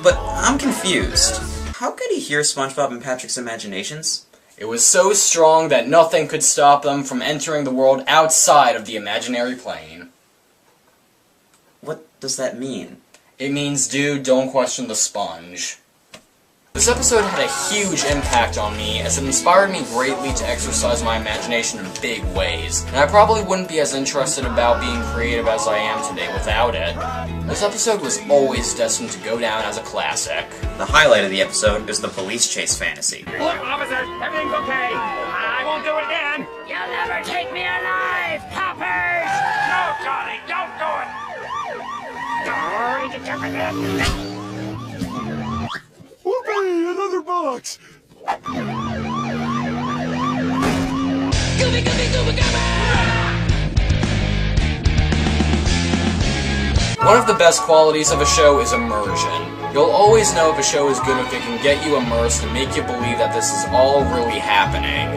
But I'm confused. How could he hear SpongeBob and Patrick's imaginations? It was so strong that nothing could stop them from entering the world outside of the imaginary plane. What does that mean? It means, dude, don't question the sponge. This episode had a huge impact on me, as it inspired me greatly to exercise my imagination in big ways, and I probably wouldn't be as interested about being creative as I am today without it. This episode was always destined to go down as a classic. The highlight of the episode is the police chase fantasy. Look, officers, everything's okay. I won't do it again. You'll never take me alive, coppers! No, Johnny, don't do it. Whoopee! Another box! Gooby, gooby, gooby, gooby! One of the best qualities of a show is immersion. You'll always know if a show is good if it can get you immersed and make you believe that this is all really happening.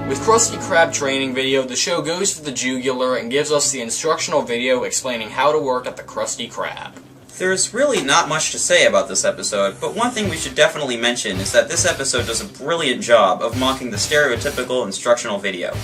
With Krusty Krab training video, the show goes for the jugular and gives us the instructional video explaining how to work at the Krusty Krab. There's really not much to say about this episode, but one thing we should definitely mention is that this episode does a brilliant job of mocking the stereotypical instructional video.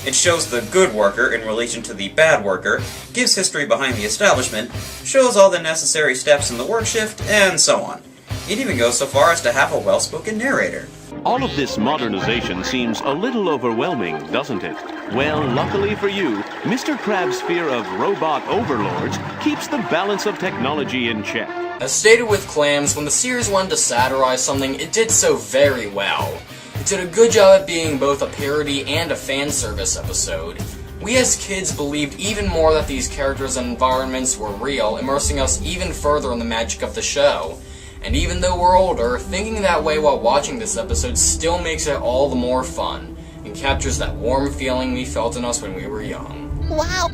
It shows the good worker in relation to the bad worker, gives history behind the establishment, shows all the necessary steps in the work shift, and so on. It even goes so far as to have a well-spoken narrator. All of this modernization seems a little overwhelming, doesn't it? Well, luckily for you, Mr. Krab's fear of robot overlords keeps the balance of technology in check. As stated with Clams, when the series wanted to satirize something, it did so very well. It did a good job at being both a parody and a fan service episode. We as kids believed even more that these characters and environments were real, immersing us even further in the magic of the show. And even though we're older, thinking that way while watching this episode still makes it all the more fun, and captures that warm feeling we felt in us when we were young. Wow,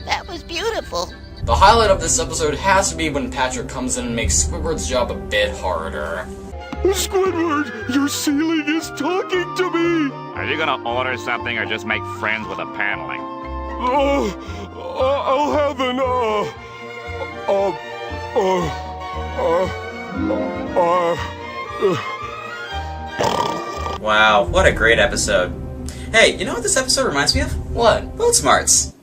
that was beautiful. The highlight of this episode has to be when Patrick comes in and makes Squidward's job a bit harder. Squidward, your ceiling is talking to me! Are you gonna order something or just make friends with the paneling? I'll have an, Wow, what a great episode. Hey, you know what this episode reminds me of? What? Boat Smarts.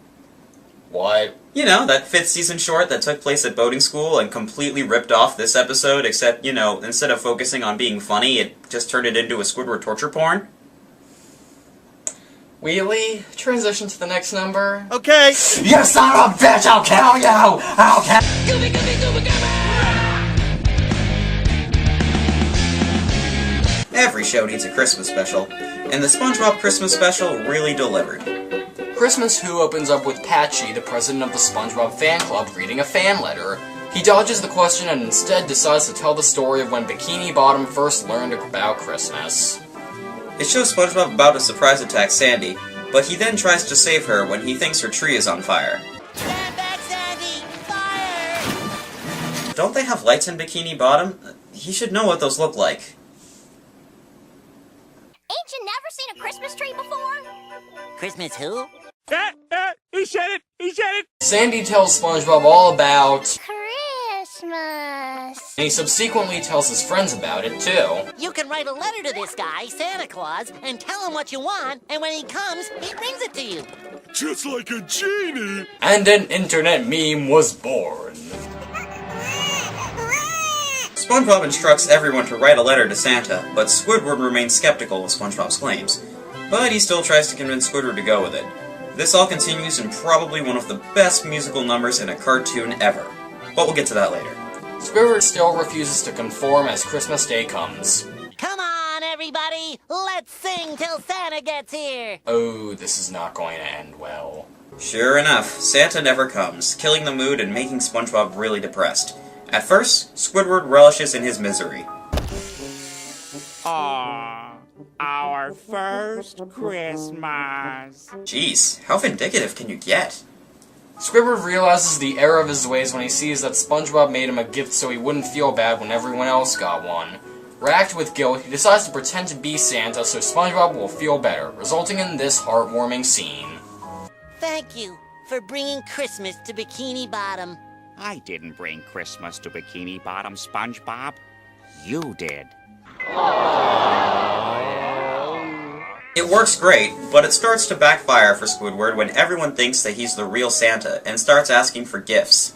What? You know, that 5th season short that took place at boating school and completely ripped off this episode, except, you know, instead of focusing on being funny, it just turned it into a Squidward torture porn? Wheelie, transition to the next number. Okay. You son of a bitch, I'll kill you! I'll kill Gooby, gooby, gooby, gooby! Every show needs a Christmas special, and the SpongeBob Christmas special really delivered. Christmas Who opens up with Patchy, the president of the SpongeBob fan club, reading a fan letter. He dodges the question and instead decides to tell the story of when Bikini Bottom first learned about Christmas. It shows SpongeBob about to surprise attack Sandy, but he then tries to save her when he thinks her tree is on fire. Stand back, Sandy! Fire! Don't they have lights in Bikini Bottom? He should know what those look like. Ain't you never seen a Christmas tree before? Christmas who? He said it! He said it! Sandy tells SpongeBob all about Christmas. and he subsequently tells his friends about it, too. You can write a letter to this guy, Santa Claus, and tell him what you want, and when he comes, he brings it to you. Just like a genie! And an internet meme was born. SpongeBob instructs everyone to write a letter to Santa, but Squidward remains skeptical of SpongeBob's claims. But he still tries to convince Squidward to go with it. This all continues in probably one of the best musical numbers in a cartoon ever. But we'll get to that later. Squidward still refuses to conform as Christmas Day comes. Come on, everybody! Let's sing till Santa gets here! Oh, this is not going to end well. Sure enough, Santa never comes, killing the mood and making SpongeBob really depressed. At first, Squidward relishes in his misery. Aww. our first Christmas. Jeez, how vindictive can you get? Squidward realizes the error of his ways when he sees that SpongeBob made him a gift so he wouldn't feel bad when everyone else got one. Racked with guilt, he decides to pretend to be Santa so SpongeBob will feel better, resulting in this heartwarming scene. Thank you for bringing Christmas to Bikini Bottom. I didn't bring Christmas to Bikini Bottom, SpongeBob. You did. It works great, but it starts to backfire for Squidward when everyone thinks that he's the real Santa and starts asking for gifts.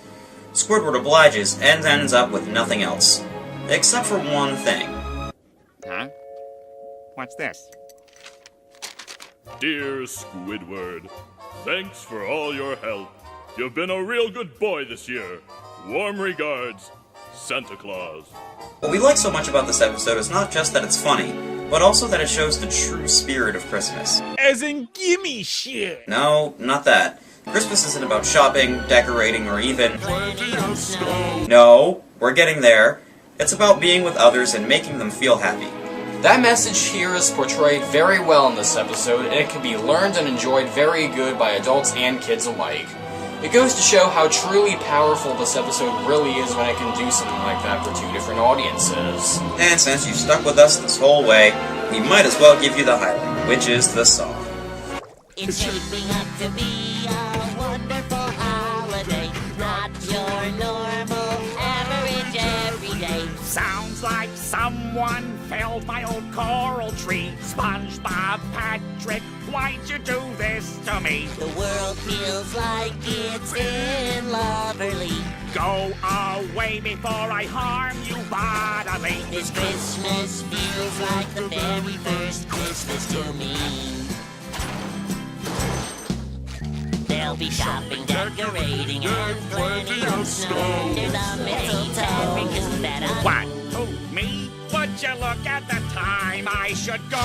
Squidward obliges and ends up with nothing else. Except for one thing. Huh? What's this? Dear Squidward, thanks for all your help. You've been a real good boy this year. Warm regards, Santa Claus. What we like so much about this episode is not just that it's funny, but also that it shows the true spirit of Christmas. As in, gimme shit! No, not that. Christmas isn't about shopping, decorating, or even... No, we're getting there. It's about being with others and making them feel happy. That message here is portrayed very well in this episode, and it can be learned and enjoyed very good by adults and kids alike. It goes to show how truly powerful this episode really is when it can do something like that for two different audiences. And since you've stuck with us this whole way, we might as well give you the highlight, which is the song. It's shaping up to be a wonderful holiday, not your normal average everyday. Sounds like someone felled my old coral tree. SpongeBob, Patrick, why'd you do this to me? The world feels like it's in loverly. Go away before I harm you bodily. This Christmas feels like the very first Christmas to me. There'll be shopping, decorating, and plenty of snow near the mistletoe. Isn't that a... What? Who, me? Would you look at the time I should go?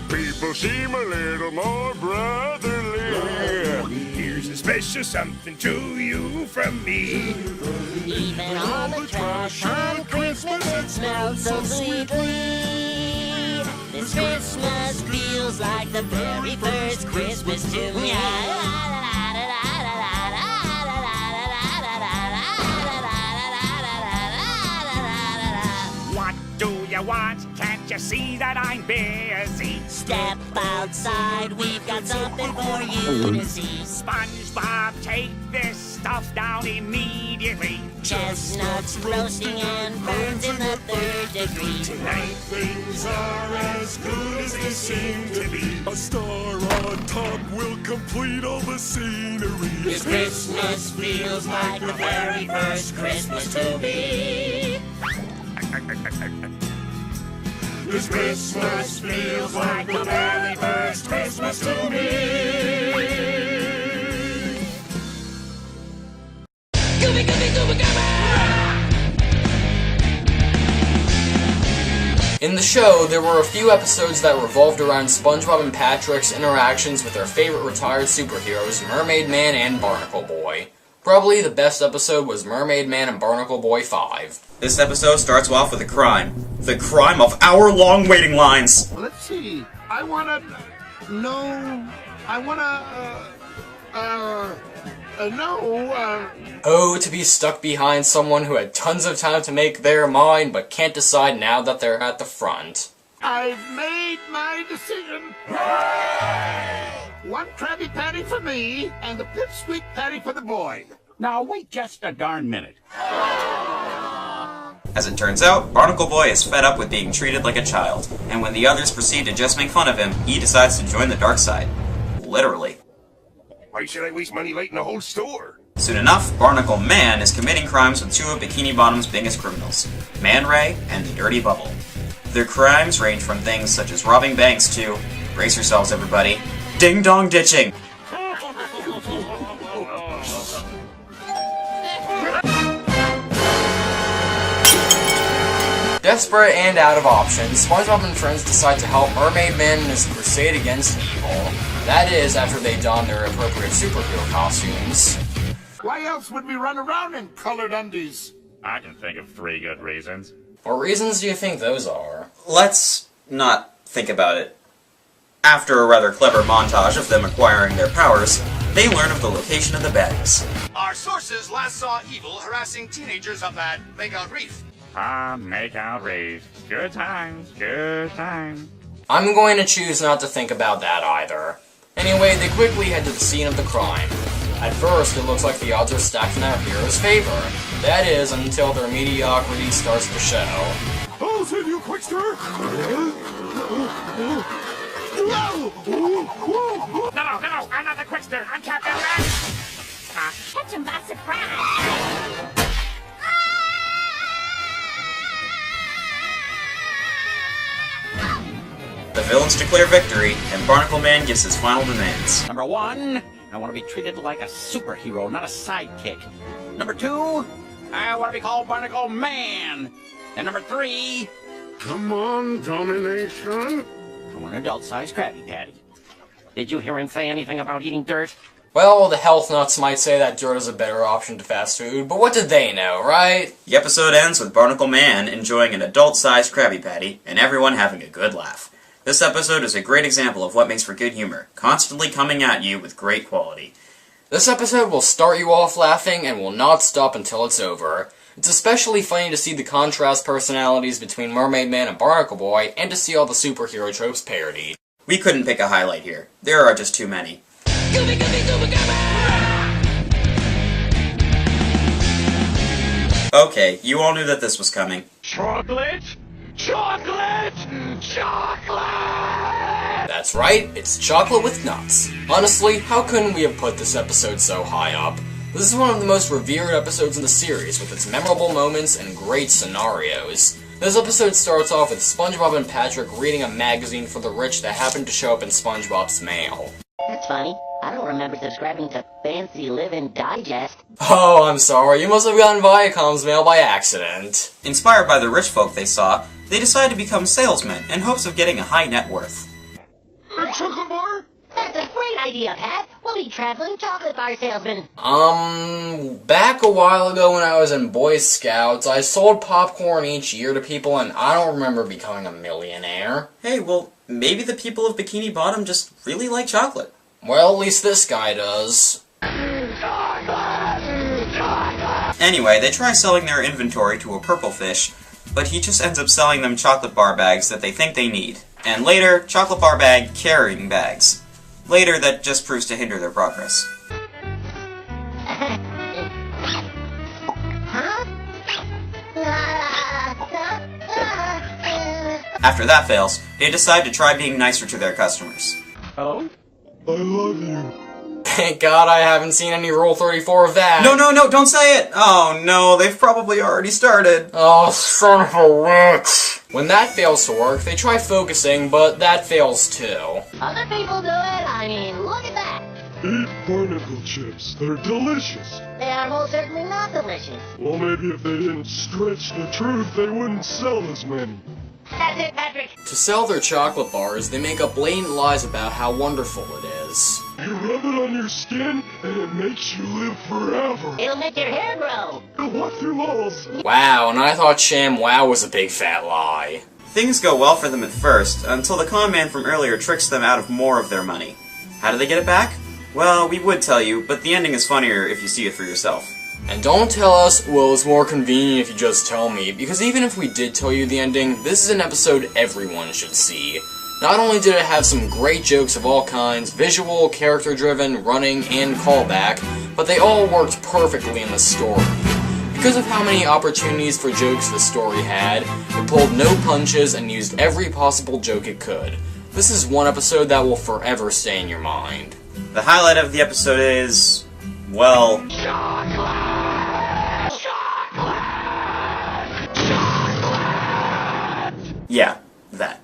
People seem a little more brotherly. Here's a special something to you from me. Even on the trash on Christmas, it smells so sweetly. This Christmas feels like the very first Christmas to me. What do you want? Can't you see that I'm busy? Step outside, we've got something for you to see. SpongeBob, take this stuff down immediately. Chestnuts roasting and burns in the 3rd degree. Tonight things are as good as they seem to be. A star on top will complete all the scenery. This Christmas feels like the very first Christmas to me. This Christmas feels like the very first Christmas to me. Gooby, gooby, gooby, gooby! In the show, there were a few episodes that revolved around SpongeBob and Patrick's interactions with their favorite retired superheroes, Mermaid Man and Barnacle Boy. Probably the best episode was Mermaid Man and Barnacle Boy 5. This episode starts off with a crime. The crime of hour-long waiting lines. Let's see. I wanna... No... I wanna... Oh, to be stuck behind someone who had tons of time to make their mind, but can't decide now that they're at the front. I've made my decision. One Krabby Patty for me, and the Pipsqueak Patty for the boy. Now wait just a darn minute. As it turns out, Barnacle Boy is fed up with being treated like a child, and when the others proceed to just make fun of him, he decides to join the dark side. Literally. Why should I waste money lighting the whole store? Soon enough, Barnacle Man is committing crimes with two of Bikini Bottom's biggest criminals, Man Ray and the Dirty Bubble. Their crimes range from things such as robbing banks to, brace yourselves everybody, ding-dong ditching! Desperate and out of options, SpongeBob and friends decide to help Mermaid Man in his crusade against evil. That is, after they don their appropriate superhero costumes. Why else would we run around in colored undies? I can think of 3 good reasons. What reasons do you think those are? Let's not think about it. After a rather clever montage of them acquiring their powers, they learn of the location of the bags. Our sources last saw Evil harassing teenagers up at Makeout Reef. Makeout Reef. Good times, good times. I'm going to choose not to think about that either. Anyway, they quickly head to the scene of the crime. At first, it looks like the odds are stacked in our hero's favor. That is, until their mediocrity starts to show. I'll send you, Quickster! No, I'm not the Quickster. I'm Captain Red. Catch him by surprise! The villains declare victory, and Barnacle Man gives his final demands. Number 1, I want to be treated like a superhero, not a sidekick. Number 2, I want to be called Barnacle Man. And number 3... Come on, domination. I want an adult-sized Krabby Patty. Did you hear him say anything about eating dirt? Well, the health nuts might say that dirt is a better option to fast food, but what did they know, right? The episode ends with Barnacle Man enjoying an adult-sized Krabby Patty, and everyone having a good laugh. This episode is a great example of what makes for good humor, constantly coming at you with great quality. This episode will start you off laughing and will not stop until it's over. It's especially funny to see the contrast personalities between Mermaid Man and Barnacle Boy, and to see all the superhero tropes parodied. We couldn't pick a highlight here. There are just too many. Okay, you all knew that this was coming. Chocolate? Chocolate! Chocolate! That's right, it's chocolate with nuts. Honestly, how couldn't we have put this episode so high up? This is one of the most revered episodes in the series, with its memorable moments and great scenarios. This episode starts off with SpongeBob and Patrick reading a magazine for the rich that happened to show up in SpongeBob's mail. That's funny. I don't remember subscribing to Fancy Living Digest. Oh, I'm sorry, you must have gotten Viacom's mail by accident. Inspired by the rich folk they saw, they decided to become salesmen in hopes of getting a high net worth. A chocolate bar? That's a great idea, Pat. We'll be traveling chocolate bar salesmen. Back a while ago when I was in Boy Scouts, I sold popcorn each year to people, and I don't remember becoming a millionaire. Hey, well, maybe the people of Bikini Bottom just really like chocolate. Well, at least this guy does. Anyway, they try selling their inventory to a purple fish, but he just ends up selling them chocolate bar bags that they think they need. And later, chocolate bar bag carrying bags. Later, that just proves to hinder their progress. After that fails, they decide to try being nicer to their customers. Oh? I love you. Thank God I haven't seen any Rule 34 of that. No, don't say it! Oh no, they've probably already started. Oh, son of a witch. When that fails to work, they try focusing, but that fails too. Other people do it, I mean, look at that. Eat barnacle chips. They're delicious. They are most certainly not delicious. Well, maybe if they didn't stretch the truth, they wouldn't sell as many. That's it, Patrick. To sell their chocolate bars, they make up blatant lies about how wonderful it is. You rub it on your skin, and it makes you live forever. It'll make your hair grow. You'll walk through walls. Wow, and I thought Sham Wow was a big fat lie. Things go well for them at first, until the con man from earlier tricks them out of more of their money. How do they get it back? Well, we would tell you, but the ending is funnier if you see it for yourself. And don't tell us, well, it's more convenient if you just tell me, because even if we did tell you the ending, this is an episode everyone should see. Not only did it have some great jokes of all kinds, visual, character-driven, running, and callback, but they all worked perfectly in the story. Because of how many opportunities for jokes the story had, it pulled no punches and used every possible joke it could. This is one episode that will forever stay in your mind. The highlight of the episode is, well... Chocolate! Chocolate! Chocolate! Yeah, that.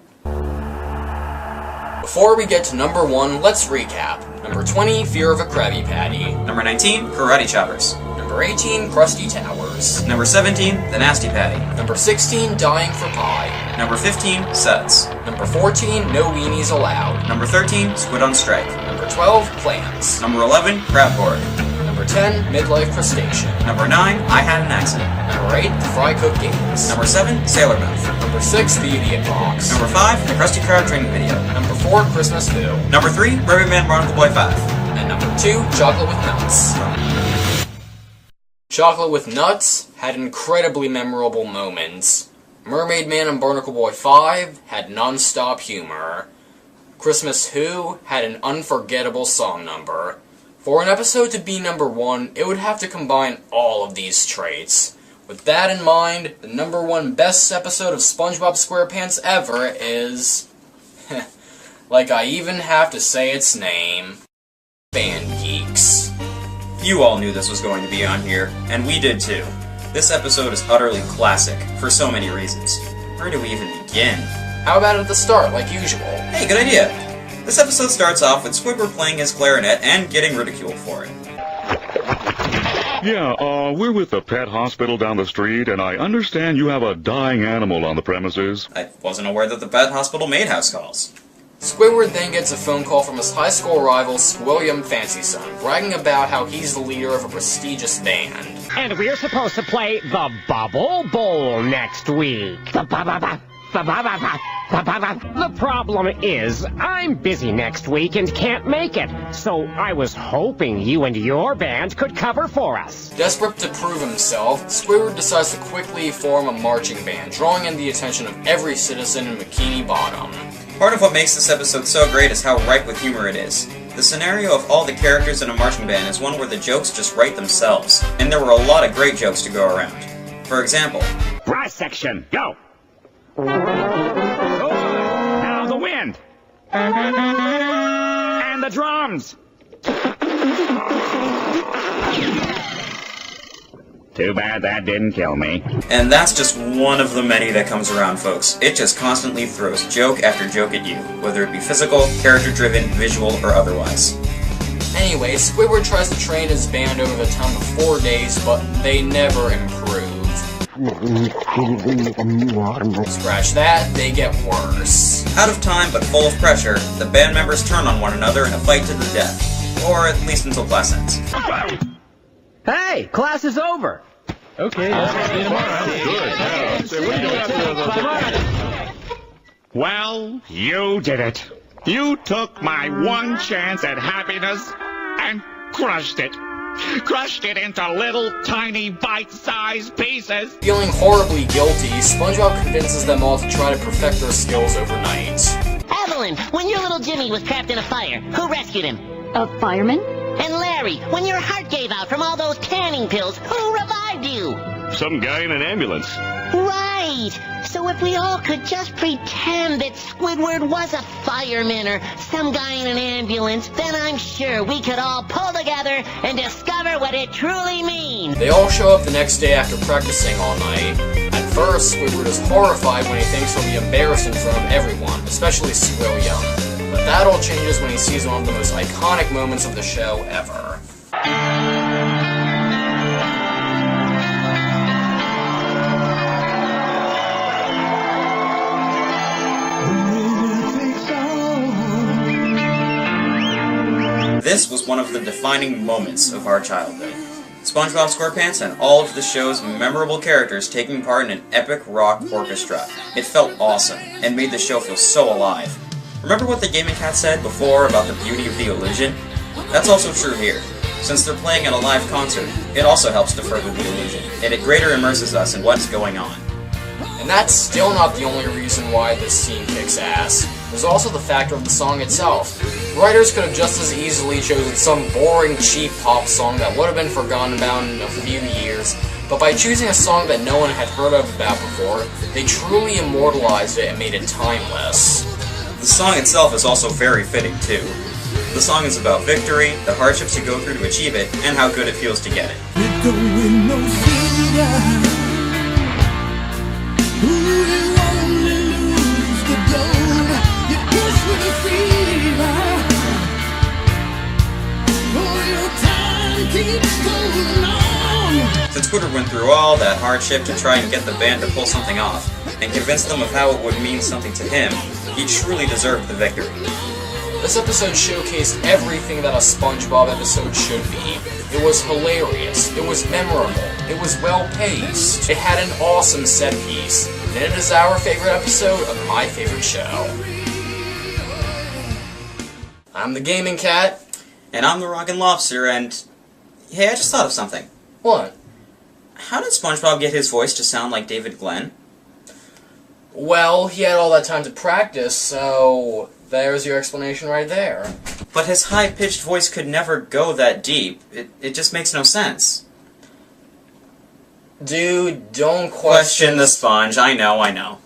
Before we get to number 1, let's recap. Number 20, Fear of a Krabby Patty. Number 19, Karate Choppers. Number 18, Krusty Towers. Number 17, The Nasty Patty. Number 16, Dying for Pie. Number 15, Suds. Number 14, No Weenies Allowed. Number 13, Squid on Strike. Number 12, Clams. Number 11, Crab Board. Number 10, Midlife Crustacean. Number 9, I Had an Accident. Number 8, The Fry Cook Games. Number 7, Sailor Mouth. Number 6, The Idiot Box. Number 5, The Krusty Krab training video. Number 4, Christmas Who. Number 3, Mermaid Man Barnacle Boy 5. And number 2, Chocolate with Nuts. Chocolate with Nuts had incredibly memorable moments. Mermaid Man and Barnacle Boy 5 had non-stop humor. Christmas Who had an unforgettable song number. For an episode to be number 1, it would have to combine all of these traits. With that in mind, the number 1 best episode of SpongeBob SquarePants ever is... like I even have to say its name. Band Geeks. You all knew this was going to be on here, and we did too. This episode is utterly classic, for so many reasons. Where do we even begin? How about at the start, like usual? Hey, good idea! This episode starts off with Squidward playing his clarinet and getting ridiculed for it. Yeah, we're with the pet hospital down the street, and I understand you have a dying animal on the premises. I wasn't aware that the pet hospital made house calls. Squidward then gets a phone call from his high school rival, Squilliam Fancyson, bragging about how he's the leader of a prestigious band. And we're supposed to play the Bubble Bowl next week. The problem is, I'm busy next week and can't make it, so I was hoping you and your band could cover for us. Desperate to prove himself, Squidward decides to quickly form a marching band, drawing in the attention of every citizen in Bikini Bottom. Part of what makes this episode so great is how ripe with humor it is. The scenario of all the characters in a marching band is one where the jokes just write themselves, and there were a lot of great jokes to go around. For example, Brass section, go! Now the wind! And the drums! Too bad that didn't kill me. And that's just one of the many that comes around, folks. It just constantly throws joke after joke at you, whether it be physical, character-driven, visual, or otherwise. Anyway, Squidward tries to train his band over the time of 4 days, but they never improve. Scratch that, they get worse. Out of time, but full of pressure, the band members turn on one another in a fight to the death. Or at least until class ends. Hey, class is over. Okay, see you tomorrow. Good. Well, you did it. You took my one chance at happiness and crushed it. Crushed it into little tiny bite-sized pieces. Feeling horribly guilty, SpongeBob convinces them all to try to perfect their skills overnight. Evelyn, when your little Jimmy was trapped in a fire, who rescued him? A fireman? And Larry, when your heart gave out from all those tanning pills, who revived you? Some guy in an ambulance. Right! So if we all could just pretend that Squidward was a fireman or some guy in an ambulance, then I'm sure we could all pull together and discover what it truly means. They all show up the next day after practicing all night. At first, Squidward is horrified when he thinks he'll be embarrassed in front of everyone, especially Squilliam. But that all changes when he sees one of the most iconic moments of the show ever. This was one of the defining moments of our childhood. SpongeBob SquarePants and all of the show's memorable characters taking part in an epic rock orchestra. It felt awesome, and made the show feel so alive. Remember what the Gaming Cat said before about the beauty of the illusion? That's also true here. Since they're playing at a live concert, it also helps to further the illusion, and it greater immerses us in what's going on. And that's still not the only reason why this scene kicks ass. There's also the factor of the song itself. Writers could have just as easily chosen some boring, cheap pop song that would have been forgotten about in a few years, but by choosing a song that no one had heard of about before, they truly immortalized it and made it timeless. The song itself is also very fitting, too. The song is about victory, the hardships you go through to achieve it, and how good it feels to get it. Since Squidward went through all that hardship to try and get the band to pull something off, and convince them of how it would mean something to him, he truly deserved the victory. This episode showcased everything that a SpongeBob episode should be. It was hilarious, it was memorable, it was well-paced, it had an awesome set piece, and it is our favorite episode of my favorite show. I'm the Gaming Cat. And I'm the Rockin' Lobster, and... Hey, I just thought of something. What? How did SpongeBob get his voice to sound like David Glenn? Well, he had all that time to practice, so there's your explanation right there. But his high-pitched voice could never go that deep. It just makes no sense. Dude, don't question the sponge. I know.